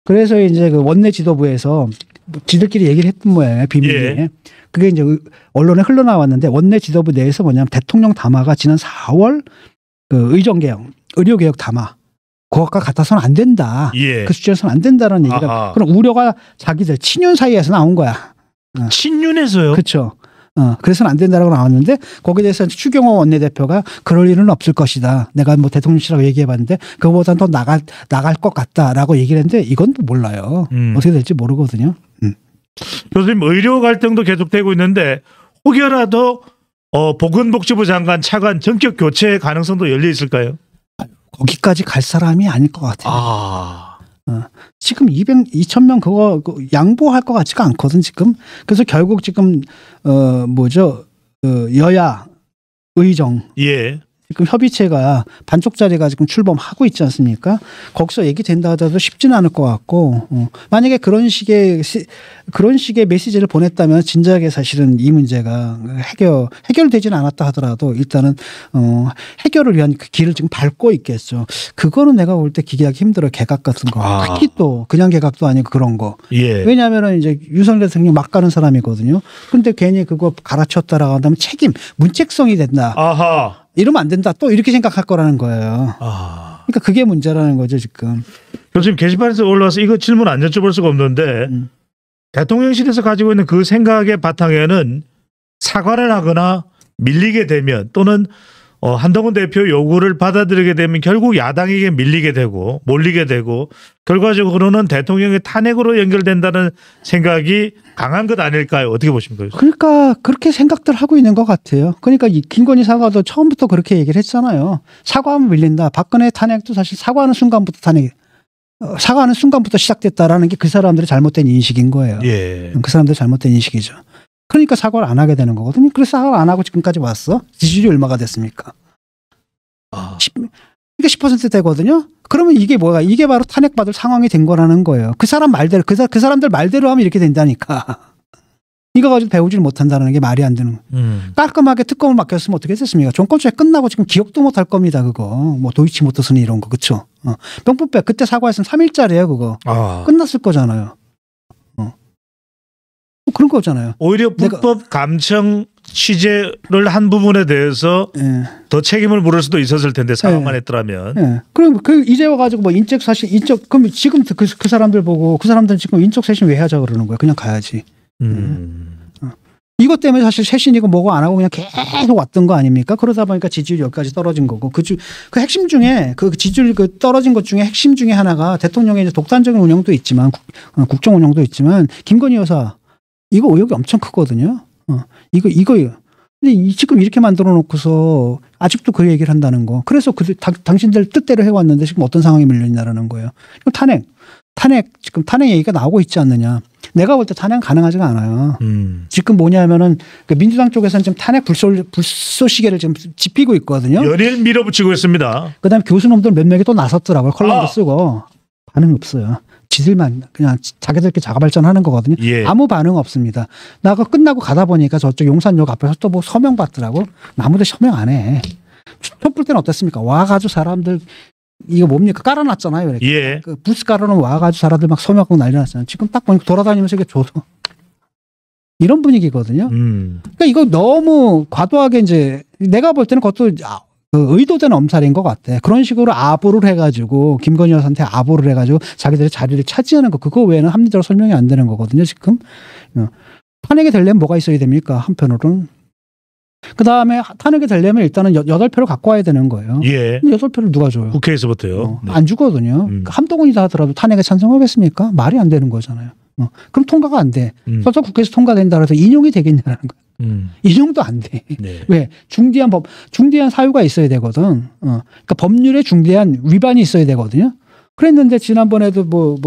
그래서 이제 그 원내 지도부에서 지들끼리 얘기를 했던 모양이에요. 비밀리에. 예. 그게 이제 언론에 흘러나왔는데 원내 지도부 내에서 뭐냐면 대통령 담화가 지난 4월 그 의정개혁, 의료개혁 담화 그것과 같아서는 안 된다. 예. 그 수준에서는 안 된다는 얘기가 그런 우려가 자기들 친윤 사이에서 나온 거야. 친윤에서요? 그렇죠. 그래서는 안 된다라고 나왔는데 거기에 대해서 추경호 원내대표가 그럴 일은 없을 것이다. 내가 뭐 대통령실하고 얘기해봤는데 그거보다는 더 나갈 것 같다라고 얘기를 했는데 이건 또 몰라요. 어떻게 될지 모르거든요. 교수님 의료 갈등도 계속되고 있는데 혹여라도 보건복지부 장관 차관 전격 교체 가능성도 열려 있을까요? 거기까지 갈 사람이 아닐 것 같아요. 지금 2,000명 그거 양보할 것 같지가 않거든 지금. 그래서 결국 지금 여야 의정 예. 지금 협의체가 반쪽짜리가 지금 출범하고 있지 않습니까? 거기서 얘기된다 하더라도 쉽지는 않을 것 같고 만약에 그런 식의 메시지를 보냈다면 진작에 사실은 이 문제가 해결되지는 않았다 하더라도 일단은 해결을 위한 그 길을 지금 밟고 있겠죠. 그거는 내가 볼 때 기대하기 힘들어요. 개각 같은 거. 특히 또 그냥 개각도 아니고 그런 거. 예. 왜냐하면 이제 윤석열 대통령 막 가는 사람이거든요. 그런데 괜히 그거 갈아쳤다라고 한다면 문책성이 된다. 아하. 이러면 안 된다. 또 이렇게 생각할 거라는 거예요. 그러니까 그게 문제라는 거죠 지금. 교수님 게시판에서 올라와서 이거 질문 안 여쭤볼 수가 없는데 대통령실에서 가지고 있는 그 생각의 바탕에는 사과를 하거나 밀리게 되면 또는 한동훈 대표 요구를 받아들이게 되면 결국 야당에게 밀리게 되고 몰리게 되고 결과적으로는 대통령의 탄핵으로 연결된다는 생각이 강한 것 아닐까요? 어떻게 보십니까? 그러니까 그렇게 생각들 하고 있는 것 같아요. 그러니까 이 김건희 사과도 처음부터 그렇게 얘기를 했잖아요. 사과하면 밀린다. 박근혜 탄핵도 사실 사과하는 순간부터 시작됐다라는 게 그 사람들의 잘못된 인식인 거예요. 예. 그 사람들의 잘못된 인식이죠. 그러니까 사과를 안 하게 되는 거거든요. 그래서 사과를 안 하고 지금까지 왔어. 지지율이 얼마가 됐습니까? 이게 10% 되거든요. 그러면 이게 뭐야? 이게 바로 탄핵받을 상황이 된 거라는 거예요. 그 사람 말대로 그 사람들 말대로 하면 이렇게 된다니까. 이거 가지고 배우질 못한다는 게 말이 안 되는. 깔끔하게 특검을 맡겼으면 어떻게 됐습니까? 정권주의 끝나고 지금 기억도 못 할 겁니다. 그거 뭐 도이치모터스니 이런 거 그렇죠. 명품백 그때 사과했으면 3일짜리예요 그거. 끝났을 거잖아요. 그런 거잖아요. 오히려 불법 감청 취재를 한 부분에 대해서 더 책임을 물을 수도 있었을 텐데 사과만 했더라면. 그럼 이제 와가지고 뭐 인적 사실 그럼 지금 그 사람들 보고 그 사람들은 지금 인적 쇄신 왜 하자 그러는 거야? 그냥 가야지. 이것 때문에 사실 쇄신이고 뭐고 안 하고 그냥 계속 왔던 거 아닙니까? 그러다 보니까 지지율이 여기까지 떨어진 거고 그 핵심 중에 그 지지율 떨어진 것 중에 핵심 중에 하나가 대통령의 이제 독단적인 운영도 있지만 국정 운영도 있지만 김건희 여사 이거 의혹이 엄청 크거든요. 이거요. 근데 지금 이렇게 만들어 놓고서 아직도 그 얘기를 한다는 거. 그래서 당신들 뜻대로 해왔는데 지금 어떤 상황이 밀려있냐라는 거예요. 지금 탄핵 얘기가 나오고 있지 않느냐. 내가 볼 때 탄핵 가능하지가 않아요. 지금 뭐냐면은 그 민주당 쪽에서는 지금 탄핵 불쏘시개를 지금 짚히고 있거든요. 연일 밀어붙이고 있습니다. 그다음에 교수놈들 몇 명이 또 나섰더라고요. 컬럼도 쓰고 반응 없어요. 지들만 그냥 자기들끼리 자가 발전하는 거거든요. 아무 반응 없습니다. 나 그거 끝나고 가다 보니까 저쪽 용산역 앞에서 또 뭐 서명 받더라고. 아무도 서명 안 해. 촛불 때는 어땠습니까? 와가지고 사람들 이거 뭡니까? 깔아놨잖아요. 이렇게. 그 부스 깔아놓으면 와가지고 사람들 막 서명하고 난리 났잖아요. 지금 딱 보니까 돌아다니면서 이게 줘도 이런 분위기거든요. 그러니까 이거 너무 과도하게 이제 내가 볼 때는 그것도 그 의도된 엄살인 것 같아. 그런 식으로 아부를 해가지고 김건희 여사한테 아부를 해가지고 자기들의 자리를 차지하는 거 그거 외에는 합리적으로 설명이 안 되는 거거든요. 지금 탄핵이 되려면 뭐가 있어야 됩니까? 한편으로는. 그다음에 탄핵이 되려면 일단은 8표를 갖고 와야 되는 거예요. 8표를 누가 줘요? 국회에서부터요. 안 주거든요. 한동훈이다 하더라도 탄핵에 찬성하겠습니까? 말이 안 되는 거잖아요. 그럼 통과가 안 돼. 저쪽 국회에서 통과된다 그래서 인용이 되겠냐라는 거예요. 인용도 안 돼. 왜? 중대한 사유가 있어야 되거든. 그러니까 법률에 중대한 위반이 있어야 되거든요. 그랬는데 지난번에도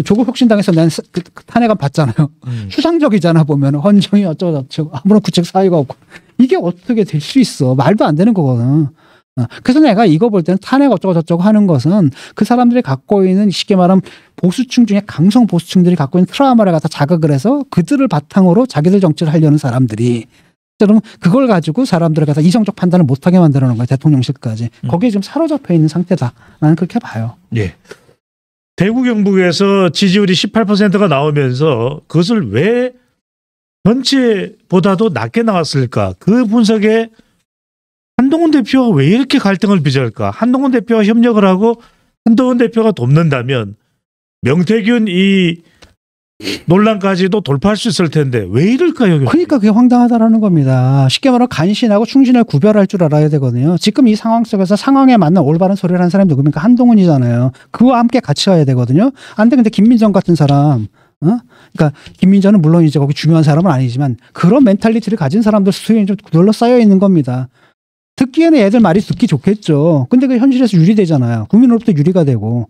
조국 혁신당에서 낸 탄핵안 봤잖아요. 추상적이잖아 보면 헌정이 어쩌고저쩌고 아무런 구체적 사유가 없고 이게 어떻게 될 수 있어? 말도 안 되는 거거든. 그래서 내가 이거 볼 때는 탄핵 어쩌고저쩌고 하는 것은 그 사람들이 갖고 있는 쉽게 말하면 보수층 중에 강성 보수층들이 갖고 있는 트라우마를 갖다 자극을 해서 그들을 바탕으로 자기들 정치를 하려는 사람들이 그럼 그걸 가지고 사람들을 갖다 이성적 판단을 못하게 만들어 놓은 거예요. 대통령실까지. 거기에 지금 사로잡혀 있는 상태다. 나는 그렇게 봐요. 대구 경북에서 지지율이 18%가 나오면서 그것을 왜 전체보다도 낮게 나왔을까? 그 분석에 한동훈 대표가 왜 이렇게 갈등을 빚을까? 한동훈 대표와 협력을 하고 한동훈 대표가 돕는다면 명태균 이 논란까지도 돌파할 수 있을 텐데 왜 이럴까요? 그러니까 그게 황당하다라는 겁니다. 쉽게 말하면 간신하고 충신을 구별할 줄 알아야 되거든요. 지금 이 상황 속에서 상황에 맞는 올바른 소리를 하는 사람이 누굽니까? 한동훈이잖아요. 그와 함께 같이 가야 되거든요. 안 돼. 근데 김민정 같은 사람 그러니까 김민정은 물론 이제 거기 중요한 사람은 아니지만 그런 멘탈리티를 가진 사람들 수준이 좀 둘러싸여 있는 겁니다. 듣기에는 애들 말이 듣기 좋겠죠. 근데 그 현실에서 유리되잖아요. 국민으로부터 유리가 되고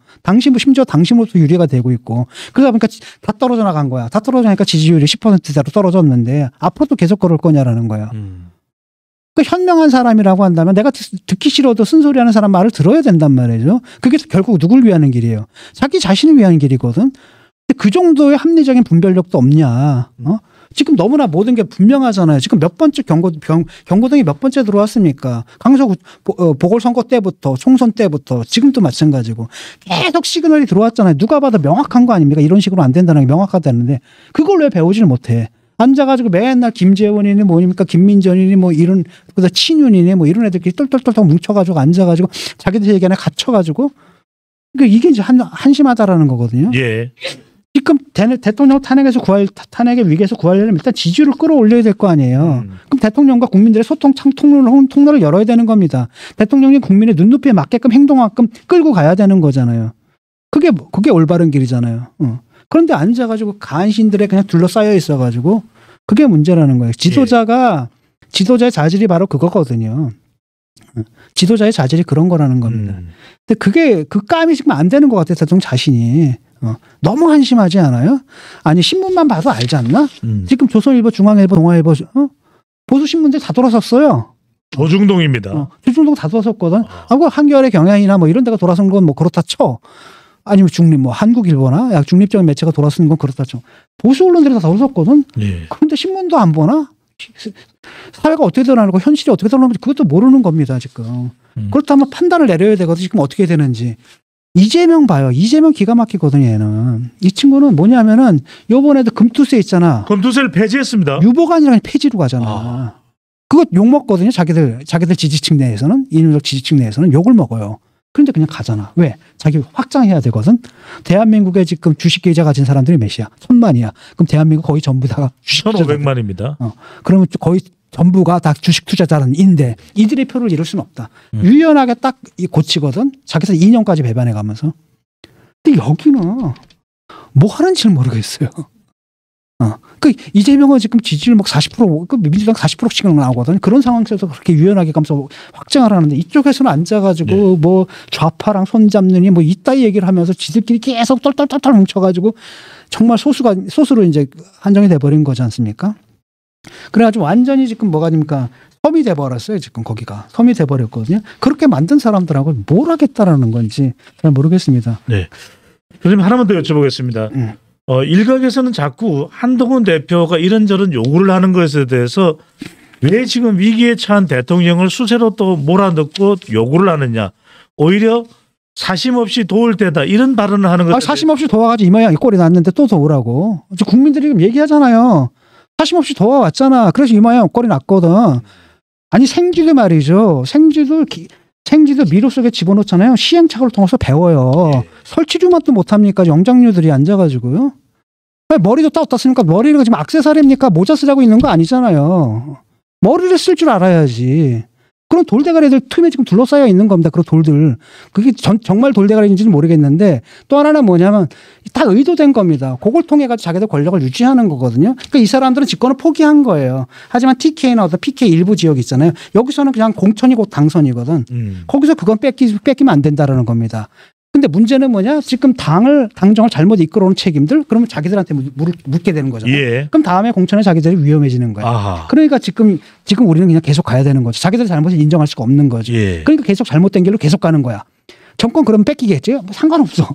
심지어 당신으로부터 유리가 되고 있고 그러다 보니까 다 떨어져 나간 거야. 다 떨어져 나니까 지지율이 10%대로 떨어졌는데 앞으로도 계속 그럴 거냐라는 거야. 그 현명한 사람이라고 한다면 내가 듣기 싫어도 쓴소리하는 사람 말을 들어야 된단 말이죠. 그게 결국 누굴 위하는 길이에요. 자기 자신을 위한 길이거든. 근데 그 정도의 합리적인 분별력도 없냐. 지금 너무나 모든 게 분명하잖아요. 지금 몇 번째 경고등이 몇 번째 들어왔습니까? 강서 보궐선거 때부터 총선 때부터 지금도 마찬가지고 계속 시그널이 들어왔잖아요. 누가 봐도 명확한 거 아닙니까? 이런 식으로 안 된다는 게 명확하다는데 그걸 왜 배우지를 못해? 앉아가지고 맨날 김재원이니 뭐입니까? 김민전이니 뭐 이런 그다 친윤이니 뭐 이런 애들끼리 똘똘똘똘 뭉쳐가지고 앉아가지고 자기들 얘기에 갇혀가지고 그러니까 이게 이제 한심하다라는 거거든요. 지금 대통령 탄핵의 위기에서 구하려면 일단 지지율을 끌어올려야 될 거 아니에요. 그럼 대통령과 국민들의 소통 통로를 열어야 되는 겁니다. 대통령이 국민의 눈높이에 맞게끔 행동하게끔 끌고 가야 되는 거잖아요. 그게 올바른 길이잖아요. 그런데 앉아가지고 간신들에 그냥 둘러싸여 있어가지고 그게 문제라는 거예요. 지도자의 자질이 바로 그거거든요. 지도자의 자질이 그런 거라는 겁니다. 근데 그 감이 지금 안 되는 것 같아요. 대통령 자신이. 너무 한심하지 않아요? 아니 신문만 봐도 알지 않나? 지금 조선일보, 중앙일보, 동아일보 보수 신문들 다 돌아섰어요. 조중동입니다. 조중동 다 돌아섰거든. 한겨레, 경향이나 뭐 이런 데가 돌아선 건 뭐 그렇다 쳐. 아니면 뭐 한국일보나 중립적인 매체가 돌아선 건 그렇다 쳐. 보수 언론들이 다 돌아섰거든. 그런데 신문도 안 보나? 사회가 어떻게 드러나고 현실이 어떻게 드러나는지 그것도 모르는 겁니다 지금. 그렇다면 판단을 내려야 되거든. 지금 어떻게 되는지. 이재명 봐요. 이재명 기가 막히거든요. 얘는. 이 친구는 뭐냐면은 요번에도 금투세 있잖아. 금투세를 폐지했습니다. 유보가 아니라 그냥 폐지로 가잖아. 그거 욕 먹거든요. 자기들 지지층 내에서는, 이준석 지지층 내에서는 욕을 먹어요. 그런데 그냥 가잖아. 왜? 자기 확장해야 되거든. 대한민국에 지금 주식 계좌 가진 사람들이 몇이야? 1,000만이야. 그럼 대한민국 거의 전부 다 주식 1,500만입니다. 그러면 거의 전부가 다 주식 투자자인데 이들의 표를 잃을 수는 없다. 유연하게 딱 고치거든. 자기들 2년까지 배반해 가면서. 근데 여기는 뭐 하는지 모르겠어요. 그 이재명은 지금 지지율 막 40%, 그 민주당 40%씩 나오거든. 그런 상황에서 그렇게 유연하게 가면서 확장을 하는데 이쪽에서는 앉아가지고 뭐 좌파랑 손잡느니 뭐 이따위 얘기를 하면서 지들끼리 계속 똘똘똘똘 뭉쳐가지고 정말 소수로 이제 한정이 돼버린 거지 않습니까? 그래가지고 완전히 지금 뭐가 됩니까? 섬이 돼버렸어요. 지금 거기가 섬이 돼버렸거든요. 그렇게 만든 사람들하고 뭘 하겠다라는 건지 잘 모르겠습니다. 네. 교수님 하나만 더 여쭤보겠습니다. 일각에서는 자꾸 한동훈 대표가 이런저런 요구를 하는 것에 대해서 왜 지금 위기에 처한 대통령을 수세로 또 몰아넣고 요구를 하느냐. 오히려 사심 없이 도울 때다. 이런 발언을 하는 거죠. 사심 없이 도와가지고 이 모양 이 꼴이 났는데 또 도우라고. 국민들이 지금 얘기하잖아요. 사심 없이 도와왔잖아. 그래서 이 모양 꼴이 났거든. 아니 생쥐도 말이죠. 생쥐도 미로 속에 집어넣잖아요. 시행착오를 통해서 배워요. 설치류만 또 못합니까? 영장류들이 앉아가지고요. 머리도 떴으니까 머리가 지금 액세서리입니까? 모자 쓰자고 있는 거 아니잖아요. 머리를 쓸 줄 알아야지. 그런 돌대가리들 틈에 지금 둘러싸여 있는 겁니다. 그런 돌들. 그게 정말 돌대가리인지는 모르겠는데 또 하나는 뭐냐면 다 의도된 겁니다. 그걸 통해 가지고 자기들 권력을 유지하는 거거든요. 그러니까 이 사람들은 집권을 포기한 거예요. 하지만 TK나 어떤 PK 일부 지역 있잖아요. 여기서는 그냥 공천이고 당선이거든. 거기서 그건 뺏기면 안 된다라는 겁니다. 근데 문제는 뭐냐? 지금 당정을 잘못 이끌어오는 책임들? 그러면 자기들한테 묻게 되는 거잖아요. 예. 그럼 다음에 공천에 자기들이 위험해지는 거예요. 아하. 그러니까 지금 우리는 그냥 계속 가야 되는 거죠. 자기들 잘못을 인정할 수가 없는 거지. 예. 그러니까 계속 잘못된 길로 계속 가는 거야. 정권 그러면 뺏기겠지? 뭐 상관없어.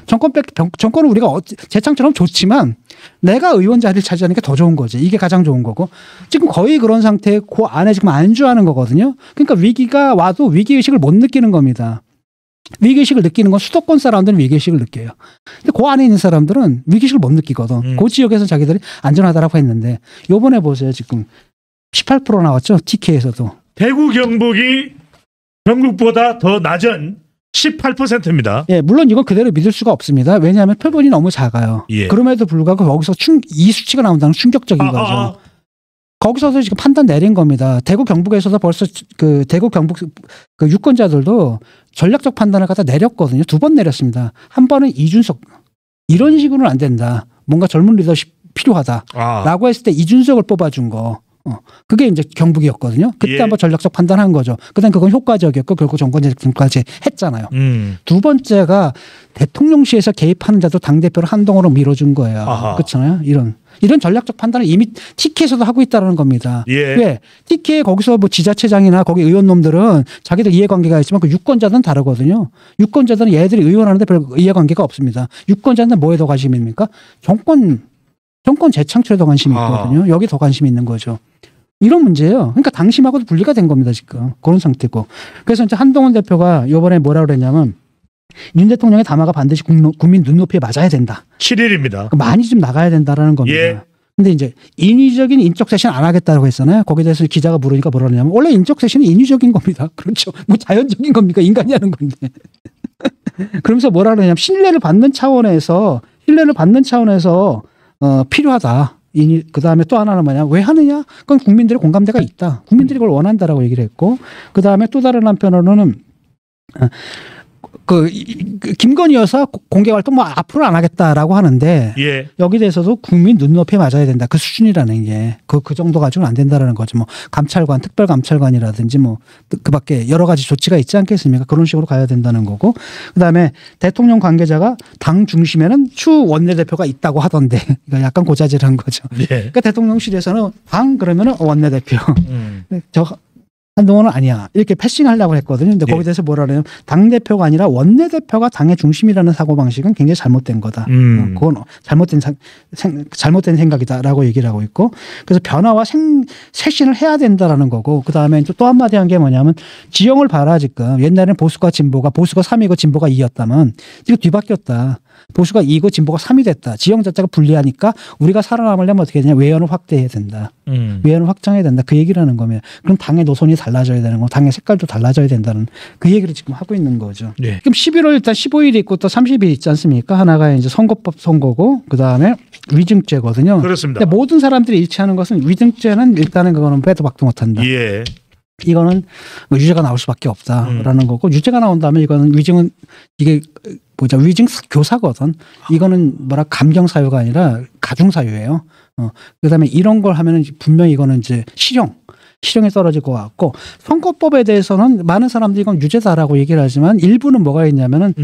정권은 우리가 재창처럼 좋지만 내가 의원 자리를 차지하니까 더 좋은 거지. 이게 가장 좋은 거고. 지금 거의 그런 상태에 그 안에 지금 안주하는 거거든요. 그러니까 위기가 와도 위기의식을 못 느끼는 겁니다. 위기의식을 느끼는 건 수도권 사람들은 위기의식을 느껴요. 근데 그 안에 있는 사람들은 위기의식을 못 느끼거든. 그 지역에서 자기들이 안전하다라고 했는데 요번에 보세요. 지금 18% 나왔죠. TK에서도. 대구 경북이 전국보다 더 낮은 18%입니다. 예, 물론 이건 그대로 믿을 수가 없습니다. 왜냐하면 표본이 너무 작아요. 예. 그럼에도 불구하고 거기서 이 수치가 나온다는 충격적인 거죠. 거기서도 지금 판단 내린 겁니다. 대구 경북에서도 벌써 그 대구 경북 그 유권자들도 전략적 판단을 갖다 내렸거든요. 2번 내렸습니다. 한 번은 이준석 이런 식으로는 안 된다. 뭔가 젊은 리더십 필요하다라고 했을 때 이준석을 뽑아준 거. 그게 이제 경북이었거든요. 그때 예. 한번 전략적 판단한 거죠. 그다음 그건 효과적이었고 결국 정권재직까지 했잖아요. 두 번째가 대통령실에서 개입하는 자도 당대표를 한동훈으로 밀어준 거예요. 그렇잖아요. 이런 전략적 판단을 이미 TK에서도 하고 있다는 겁니다. 예. 왜? TK 거기서 뭐 지자체장이나 거기 의원놈들은 자기들 이해관계가 있지만 그 유권자들은 다르거든요. 유권자들은 얘들이 의원하는데 별 이해관계가 없습니다. 유권자는 뭐에 더 관심입니까? 정권 재창출에 더 관심이 있거든요. 여기 더 관심이 있는 거죠. 이런 문제예요. 그러니까 당심하고도 분리가 된 겁니다. 지금 그런 상태고. 그래서 이제 한동훈 대표가 이번에 뭐라 그랬냐면 윤 대통령의 담화가 반드시 국민 눈높이에 맞아야 된다. 7일입니다. 많이 좀 나가야 된다라는 겁니다. 예. 근데 이제 인위적인 인적 쇄신 안 하겠다고 했잖아요. 거기에 대해서 기자가 물으니까 뭐라 그러냐면 원래 인적 쇄신은 인위적인 겁니다. 그렇죠. 뭐 자연적인 겁니까? 인간이 하는 건데. 그러면서 뭐라 그러냐면 신뢰를 받는 차원에서 필요하다. 그 다음에 또 하나는 뭐냐. 왜 하느냐? 그건 국민들의 공감대가 있다. 국민들이 그걸 원한다라고 얘기를 했고 그 다음에 또 다른 한편으로는 김건희 여사 공개 활동 뭐 앞으로는 안 하겠다라고 하는데 예. 여기 대해서도 국민 눈높이에 맞아야 된다. 그 수준이라는 게 그 정도 가지고는 안 된다라는 거죠. 뭐 감찰관, 특별감찰관이라든지 뭐 그밖에 여러 가지 조치가 있지 않겠습니까? 그런 식으로 가야 된다는 거고. 그다음에 대통령 관계자가 당 중심에는 추 원내대표가 있다고 하던데 이거 약간 고자질한 거죠. 예. 그러니까 대통령실에서는 당 그러면은 원내대표. 한동훈은 아니야 이렇게 패싱하려고 했거든요. 근데 거기에 대해서 뭐라 그래요? 당대표가 아니라 원내대표가 당의 중심이라는 사고방식은 굉장히 잘못된 거다. 그건 잘못된 생각이다라고 얘기를 하고 있고, 그래서 변화와 쇄신을 해야 된다라는 거고, 그다음에 또 한마디 한 게 뭐냐면 지형을 봐라. 지금 옛날에는 보수가 3이고 진보가 2였다면 지금 뒤바뀌었다. 보수가 2고 진보가 3이 됐다. 지형 자체가 불리하니까 우리가 살아남으려면 어떻게 되냐? 외연을 확대해야 된다. 외연을 확장해야 된다. 그 얘기를 하는 거면 그럼 당의 노선이 달라져야 되는 거, 당의 색깔도 달라져야 된다는 그 얘기를 지금 하고 있는 거죠. 네. 그럼 11월 일단 15일이 있고 또 30일 있지 않습니까? 하나가 이제 선거법 선거고, 그 다음에 위증죄거든요. 그렇습니다. 근데 모든 사람들이 일치하는 것은 위증죄는 일단은 그거는 빼도 박도 못한다. 예. 이거는 뭐 유죄가 나올 수밖에 없다라는 거고, 유죄가 나온다면 이거는 위증은 이게 위증 교사거든. 이거는 감경 사유가 아니라 가중 사유예요. 그다음에 이런 걸 하면은 분명히 이거는 이제 실형에 떨어질 것 같고, 선거법에 대해서는 많은 사람들이 이건 유죄다라고 얘기를 하지만 일부는 뭐가 있냐면은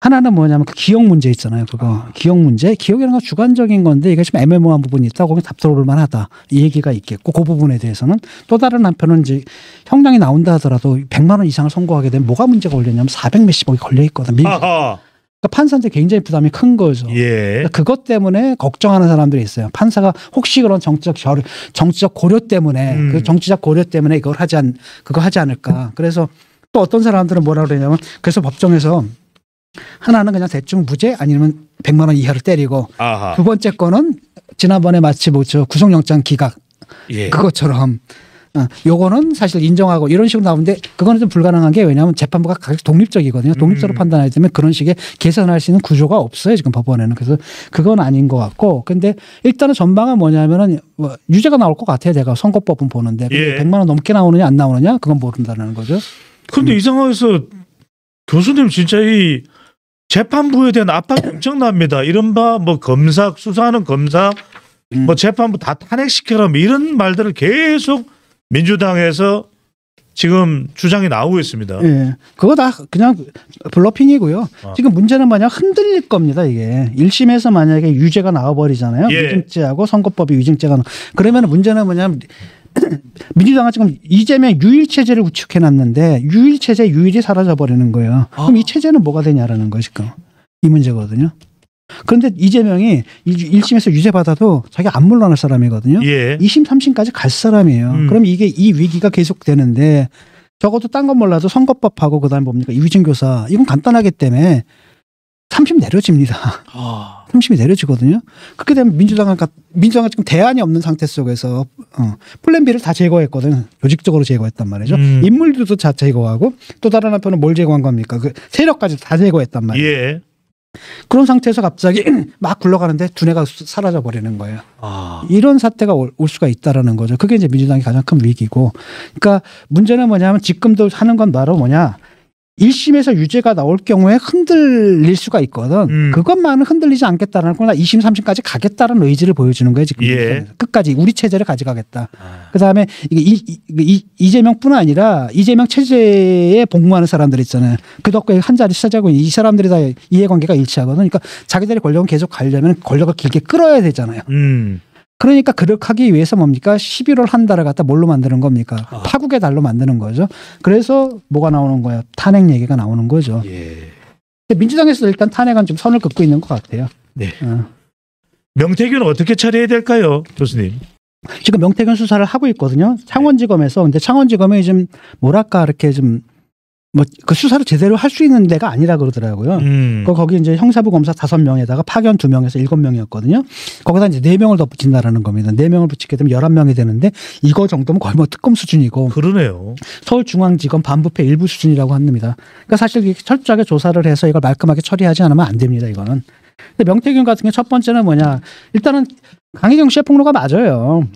하나는 뭐냐면 그 기억 문제 있잖아요. 그거 기억 문제. 기억이라는 건 주관적인 건데 이게 좀 애매모호한 부분이 있다. 거기 답들어볼 만하다. 이 얘기가 있겠고, 그 부분에 대해서는 또 다른 한편은 이제 형량이 나온다 하더라도 100만 원 이상을 선고하게 되면 뭐가 문제가 걸렸냐면 400 몇십억이 걸려 있거든. 그러니까 판사한테 굉장히 부담이 큰 거죠. 예. 그러니까 그것 때문에 걱정하는 사람들이 있어요. 판사가 혹시 그런 정치적 고려 때문에 그 정치적 고려 때문에 그거 하지 않을까. 그래서 또 어떤 사람들은 뭐라 그러냐면, 그래서 법정에서 하나는 그냥 대충 무죄 아니면 100만 원 이하를 때리고, 아하. 두 번째 거는 지난번에 마치 구속영장 기각 그것처럼 요거는 사실 인정하고 이런 식으로 나오는데, 그거는 좀 불가능한 게 왜냐하면 재판부가 독립적이거든요. 독립적으로 판단하기 때문에 그런 식의 개선할 수 있는 구조가 없어요. 지금 법원에는. 그래서 그건 아닌 것 같고, 근데 일단은 전망은 뭐냐면은 유죄가 나올 것 같아요. 내가 선거법은 보는데. 근데 100만 원 넘게 나오느냐 안 나오느냐 그건 모른다는 거죠. 그런데 이 상황에서 교수님 진짜 이 재판부에 대한 압박이 엄청납니다. 이른바 검사, 수사하는 검사, 재판부 다 탄핵시켜라 이런 말들을 계속 민주당에서 지금 주장이 나오고 있습니다. 예. 그거 다 그냥 블러핑이고요. 지금 문제는 흔들릴 겁니다. 이게 1심에서 만약에 유죄가 나와버리잖아요. 위증죄하고 선거법이 위증죄가 그러면 문제는 뭐냐면 민주당은 지금 이재명 유일 체제를 구축해놨는데 유일 체제 유일이 사라져버리는 거예요. 그럼 이 체제는 뭐가 되냐라는 거지. 이 문제거든요. 그런데 이재명이 1심에서 유죄 받아도 자기가 안 물러날 사람이거든요. 2심, 3심까지 갈 사람이에요. 그럼 이 위기가 계속되는데, 적어도 딴 건 몰라도 선거법하고 그다음에 뭡니까? 위증교사 이건 간단하기 때문에 3심 내려집니다. 3심이 내려지거든요. 그렇게 되면 민주당은 지금 대안이 없는 상태 속에서 플랜 B를 다 제거했거든요. 조직적으로 제거했단 말이죠. 인물들도 다 제거하고, 또 다른 한편은 뭘 제거한 겁니까? 그 세력까지 다 제거했단 말이에요. 그런 상태에서 갑자기 막 굴러가는데 두뇌가 사라져 버리는 거예요. 이런 사태가 올 수가 있다라는 거죠. 그게 이제 민주당이 가장 큰 위기고, 그러니까 문제는 뭐냐면 지금도 하는 건 바로 1심에서 유죄가 나올 경우에 흔들릴 수가 있거든. 그것만은 흔들리지 않겠다는 거나 2심, 3심까지 가겠다는 의지를 보여주는 거예요. 지금 끝까지 우리 체제를 가져가겠다. 그다음에 이게 이재명뿐 아니라 이재명 체제에 복무하는 사람들 있잖아요. 그 덕분에 한 자리 차지하고 이 사람들이 다 이해관계가 일치하거든. 그러니까 자기들의 권력은 계속 가려면 권력을 길게 끌어야 되잖아요. 그러니까 그렇게 하기 위해서 뭡니까? 11월 한 달을 갖다 뭘로 만드는 겁니까? 파국의 달로 만드는 거죠. 그래서 뭐가 나오는 거야? 탄핵 얘기가 나오는 거죠. 민주당에서 일단 탄핵은 좀 선을 긋고 있는 것 같아요. 명태균은 어떻게 처리해야 될까요, 교수님? 지금 명태균 수사를 하고 있거든요. 창원지검에서. 근데 창원지검이 좀 뭐랄까 이렇게 좀 그 수사를 제대로 할 수 있는 데가 아니라 그러더라고요. 거기 이제 형사부 검사 5명에다가 파견 2명에서 7명이었거든요. 거기다 이제 4명을 더 붙인다라는 겁니다. 4명을 붙이게 되면 11명이 되는데, 이거 정도면 거의 특검 수준이고. 그러네요. 서울중앙지검 반부패 일부 수준이라고 합니다. 그러니까 사실 철저하게 조사를 해서 이걸 말끔하게 처리하지 않으면 안 됩니다, 이거는. 근데 명태균 같은 게 첫 번째는 뭐냐. 일단은 강혜경 씨의 폭로가 맞아요.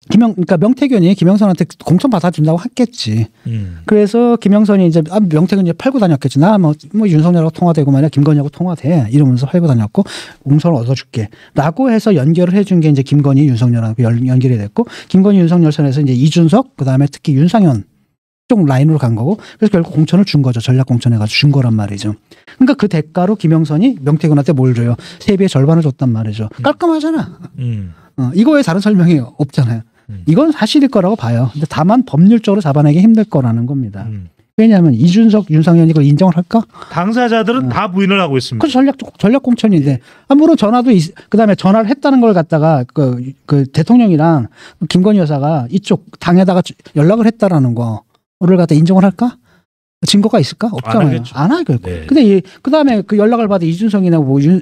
그러니까 명태균이 김영선한테 공천 받아준다고 했겠지. 그래서 김영선이 이제 명태균이 팔고 다녔겠지. 나 뭐 윤석열하고 통화되고 말이야, 김건희하고 통화돼 이러면서 팔고 다녔고 공천을 얻어줄게 라고 해서 연결을 해준 게 이제 김건희 윤석열하고 연결이 됐고, 김건희 윤석열 선에서 이제 이준석 그다음에 특히 윤상현 쪽 라인으로 간 거고, 그래서 결국 공천을 준 거죠. 전략 공천해가지고 준 거란 말이죠. 그러니까 그 대가로 김영선이 명태균한테 뭘 줘요? 세비의 절반을 줬단 말이죠. 깔끔하잖아. 이거에 다른 설명이 없잖아요. 이건 사실일 거라고 봐요. 근데 다만 법률적으로 잡아내기 힘들 거라는 겁니다. 왜냐하면 이준석, 윤상현이 이걸 인정을 할까? 당사자들은 다 부인을 하고 있습니다. 그 전략 공천인데. 물론 전화도 그다음에 전화를 했다는 걸 갖다가 그 대통령이랑 김건희 여사가 이쪽 당에다가 연락을 했다라는 거를 갖다 인정을 할까? 증거가 있을까? 없잖아요. 안 하겠죠. 네. 근데 그다음에 그 연락을 받은 이준석이나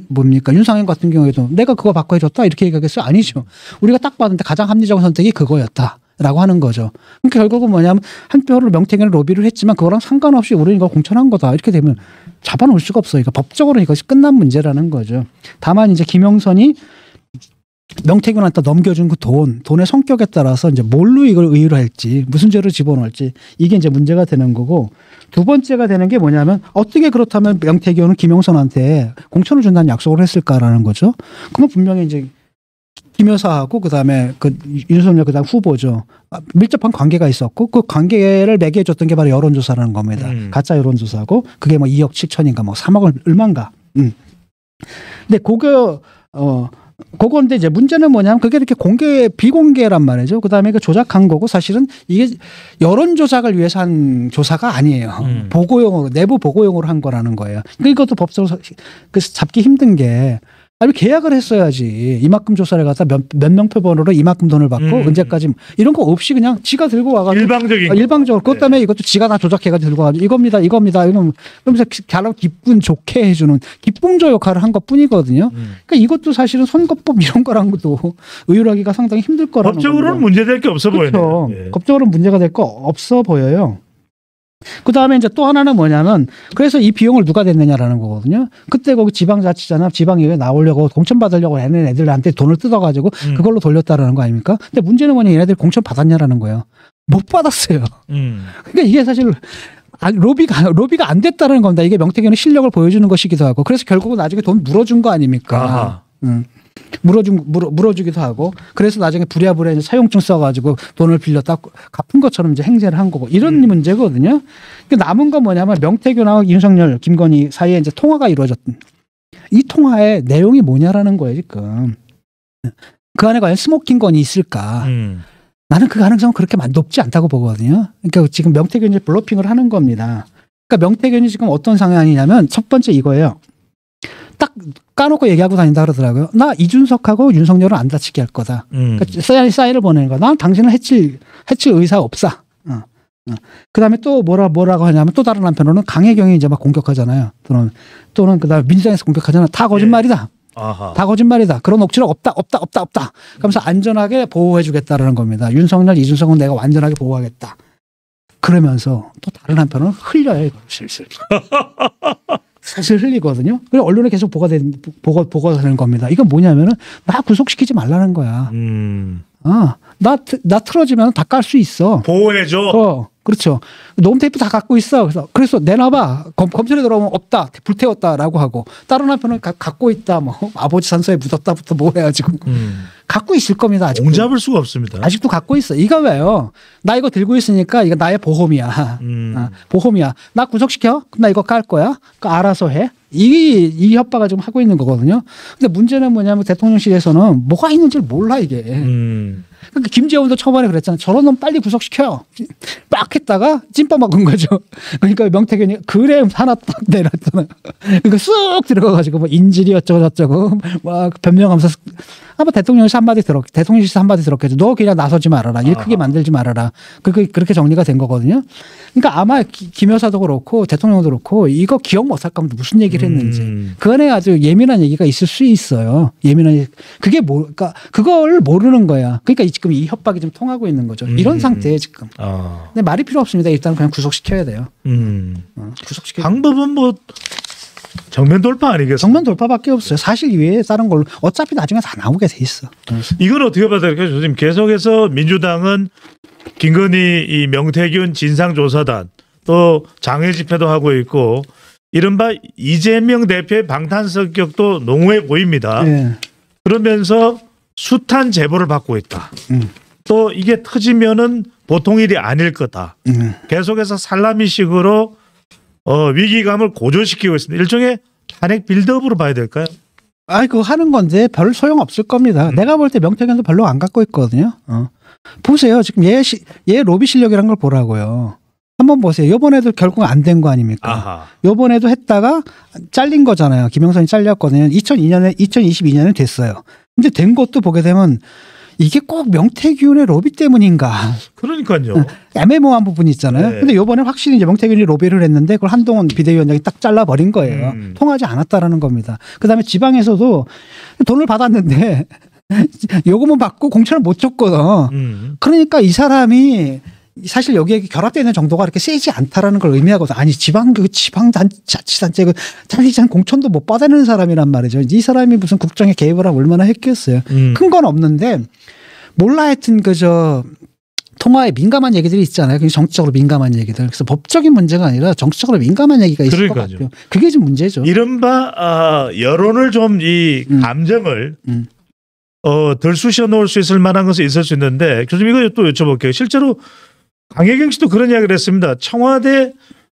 뭡니까? 윤상현 같은 경우에도 내가 그거 바꿔 해줬다 이렇게 얘기하겠어요? 아니죠. 우리가 딱 봤는데 가장 합리적인 선택이 그거였다. 라고 하는 거죠. 그러니까 결국은 뭐냐면 한 표를 명태균을 로비를 했지만 그거랑 상관없이 우리는 이걸 공천한 거다. 이렇게 되면 잡아놓을 수가 없어요. 그러니까 법적으로 이것이 끝난 문제라는 거죠. 다만 이제 김영선이 명태균한테 넘겨준 그 돈의 성격에 따라서 이제 뭘로 이걸 의유로 할지, 무슨 죄를 집어넣을지 이게 이제 문제가 되는 거고, 두 번째가 되는 게 뭐냐면 어떻게 그렇다면 명태균은 김영선한테 공천을 준다는 약속을 했을까라는 거죠. 그건 분명히 이제 김 여사하고 그다음에 그 윤석열 그다음 후보죠. 밀접한 관계가 있었고 그 관계를 매개해줬던 게 바로 여론조사라는 겁니다. 가짜 여론조사고 그게 뭐 2억 7천인가 뭐 3억 얼마인가. 근데 그건데 이제 문제는 뭐냐면 그게 이렇게 비공개란 말이죠. 그다음에 그 조작한 거고 사실은 이게 여론조작을 위해서 한 조사가 아니에요. 보고용으로 내부 보고용으로 한 거라는 거예요. 그러니까 이것도 법적으로 잡기 힘든 게 아니 계약을 했어야지. 이만큼 조사를 갖다 몇 명표번호로 이만큼 돈을 받고 언제까지 이런 거 없이 그냥 지가 들고 와가지고 일방적으로 그것 때문에 이것도 지가 다 조작해가지고 들고 와가지고 이겁니다 이러면서 기분 좋게 해주는 기쁨조 역할을 한 것뿐이거든요. 그러니까 이것도 사실은 선거법 이런 거랑도 의율하기가 상당히 힘들 거라는 겁니다. 법적으로는 문제될 게 없어 보여요. 네. 법적으로는 문제가 될 거 없어 보여요. 그 다음에 이제 또 하나는 뭐냐면 그래서 이 비용을 누가 냈느냐라는 거거든요. 그때 거기 지방자치잖아. 지방에 나오려고 공천 받으려고 하는 애들한테 돈을 뜯어가지고 그걸로 돌렸다라는 거 아닙니까? 근데 문제는 뭐냐 얘네들이 공천 받았냐라는 거예요. 못 받았어요. 그러니까 이게 사실 로비가 안 됐다는 겁니다. 이게 명태균의 실력을 보여주는 것이기도 하고 그래서 결국은 나중에 돈 물어준 거 아닙니까? 물어주기도 하고 그래서 나중에 부랴부랴 사용증 써가지고 돈을 빌렸다 갚은 것처럼 이제 행세를 한 거고 이런 문제거든요. 남은 건 뭐냐면 명태균하고 윤석열, 김건희 사이에 이제 통화가 이루어졌던 이 통화의 내용이 뭐냐라는 거예요 지금. 그 안에 과연 스모킹 건이 있을까? 나는 그 가능성은 그렇게 높지 않다고 보거든요. 그러니까 지금 명태균이 블러핑을 하는 겁니다. 그러니까 명태균이 지금 어떤 상황이냐면 첫 번째 이거예요. 딱 까놓고 얘기하고 다닌다 그러더라고요. 나 이준석하고 윤석열은 안 다치게 할 거다. 그러니까 사인을 보내는 거야. 난 당신을 해칠 의사 없어. 그다음에 또 뭐라고 하냐면 또 다른 한편으로는 강혜경이 이제 막 공격하잖아요. 또는 그다음에 민주당에서 공격하잖아. 다 거짓말이다. 다 거짓말이다. 그런 억지로 없다. 그러면서 안전하게 보호해주겠다라는 겁니다. 윤석열, 이준석은 내가 완전하게 보호하겠다. 그러면서 또 다른 한편으로는 흘려요. 슬슬. 사실 흘리거든요. 그래서 언론에 계속 보고가 되는 겁니다. 이건 뭐냐면은 나 구속시키지 말라는 거야. 나 틀어지면 다 깔 수 있어. 보호해줘. 그렇죠. 놈테이프 다 갖고 있어. 그래서 내놔봐. 검찰에 들어오면 없다. 불태웠다라고 하고 다른 한편은 갖고 있다. 뭐 아버지 산소에 묻었다부터 뭐 해가지고 갖고 있을 겁니다. 아직도. 옹잡을 수가 없습니다. 아직도 갖고 있어. 이거 왜요? 나 이거 들고 있으니까 이거 나의 보험이야. 보험이야. 나 구속시켜? 그럼 나 이거 깔 거야? 알아서 해. 이 협박을 지금 하고 있는 거거든요. 근데 문제는 뭐냐면 대통령실에서는 뭐가 있는지를 몰라 이게. 그러니까 김재원도 초반에 그랬잖아요. 저런 놈 빨리 구속시켜요. 빡 했다가 찐빠 먹은 거죠. 그러니까 명태균이 그래 하나 딱 내놨잖아요. 그러니까 쑥 들어가가지고 뭐 인질이 어쩌고 저쩌고 막 변명하면서 아마 대통령실에서 한마디 들었겠죠. 너 그냥 나서지 말아라. 일 크게 만들지 말아라. 그렇게 정리가 된 거거든요. 그러니까 아마 김 여사도 그렇고 대통령도 그렇고 이거 기억 못할 겁니다. 무슨 얘기를 했는지. 그 안에 아주 예민한 얘기가 있을 수 있어요. 그게 그러니까 그걸 모르는 거야. 그러니까 지금 이 협박이 좀 통하고 있는 거죠. 이런 상태에 지금. 근데 말이 필요 없습니다. 일단 그냥 구속시켜야 돼요. 방법은 뭐 정면 돌파 아니겠어요? 정면 돌파밖에 없어요. 사실 이외에 다른 걸로 어차피 나중에 다 나오게 돼 있어. 이건 어떻게 봐야 될까요? 지금 계속해서 민주당은 김건희 이 명태균 진상조사단 또 장외 집회도 하고 있고 이른바 이재명 대표의 방탄 성격도 농후해 보입니다. 네. 그러면서 숱한 제보를 받고 있다. 또 이게 터지면은 보통 일이 아닐 거다. 계속해서 살라미식으로 위기감을 고조시키고 있습니다. 일종의 탄핵 빌드업으로 봐야 될까요? 그거 하는 건데 별 소용 없을 겁니다. 내가 볼 때 명태균도 별로 안 갖고 있거든요. 보세요. 지금 얘 로비 실력이란 걸 보라고요. 한번 보세요. 요번에도 결국 안 된 거 아닙니까? 아하. 요번에도 했다가 잘린 거잖아요. 김영선이 잘렸거든요. 2022년에 됐어요. 근데 된 것도 보게 되면 이게 꼭 명태균의 로비 때문인가? 그러니까요. 애매모호한 부분이 있잖아요. 네. 근데 요번에 확실히 이제 명태균이 로비를 했는데 그걸 한동훈 비대위원장이 딱 잘라버린 거예요. 통하지 않았다라는 겁니다. 그다음에 지방에서도 돈을 받았는데 요금은 받고 공천을 못 줬거든. 그러니까 이 사람이 사실 여기에 결합되는 정도가 그렇게 세지 않다라는 걸 의미하거든. 아니 지방자치단체 자치단 공천도 못 받아내는 사람이란 말이죠. 이 사람이 무슨 국정에 개입을 하면 얼마나 했겠어요. 큰 건 없는데 몰라 하여튼 통화에 민감한 얘기들이 있잖아요. 정치적으로 민감한 얘기들. 그래서 법적인 문제가 아니라 정치적으로 민감한 얘기가 있을 것 같아요. 그게 좀 문제죠. 이른바 여론을 좀 이 감정을 덜 쑤셔 놓을 수 있을 만한 것은 있을 수 있는데 교수님 이거 또 여쭤볼게요. 실제로 강혜경 씨도 그런 이야기를 했습니다. 청와대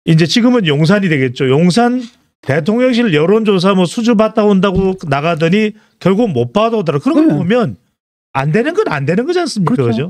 이제 지금은 용산이 되겠죠. 용산 대통령실 여론조사 뭐 수주 받다 온다고 나가더니 결국 못 받아오더라. 그런 거 보면 안 되는 건 안 되는 거지 않습니까? 그렇죠?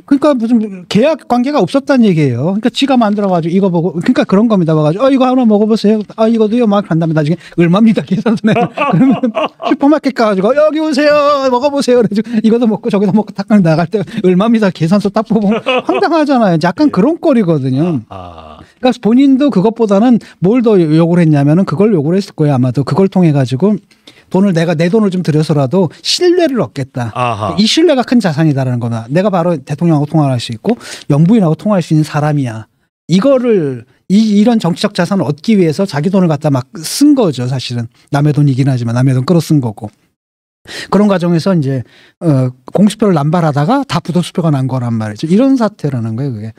그러니까 무슨 계약 관계가 없었다는 얘기예요. 그러니까 지가 만들어가지고 이거 보고 그러니까 그런 겁니다. 와가지고 이거 하나 먹어보세요. 이거도요. 막 한 다음에 나중에 얼마입니다. 계산서네. 그러면 슈퍼마켓 가가지고 여기 오세요. 먹어보세요. 그래가지고 이것도 먹고 저기도 먹고 딱 나갈 때 얼마입니다. 계산서 딱 보면 황당하잖아요. 약간 그런 꼴이거든요. 그러니까 본인도 그것보다는 뭘 더 요구를 했냐면은 그걸 요구를 했을 거예요. 아마도 그걸 통해 가지고 내 돈을 좀 들여서라도 신뢰를 얻겠다. 아하. 이 신뢰가 큰 자산이다라는 거나 내가 바로 대통령하고 통화를 할 수 있고 영부인하고 통화할 수 있는 사람이야. 이거를 이런 정치적 자산을 얻기 위해서 자기 돈을 갖다 막 쓴 거죠. 사실은 남의 돈이긴 하지만 남의 돈 끌어 쓴 거고. 그런 과정에서 이제 공수표를 남발하다가 다 부도수표가 난 거란 말이죠. 이런 사태라는 거예요. 그게.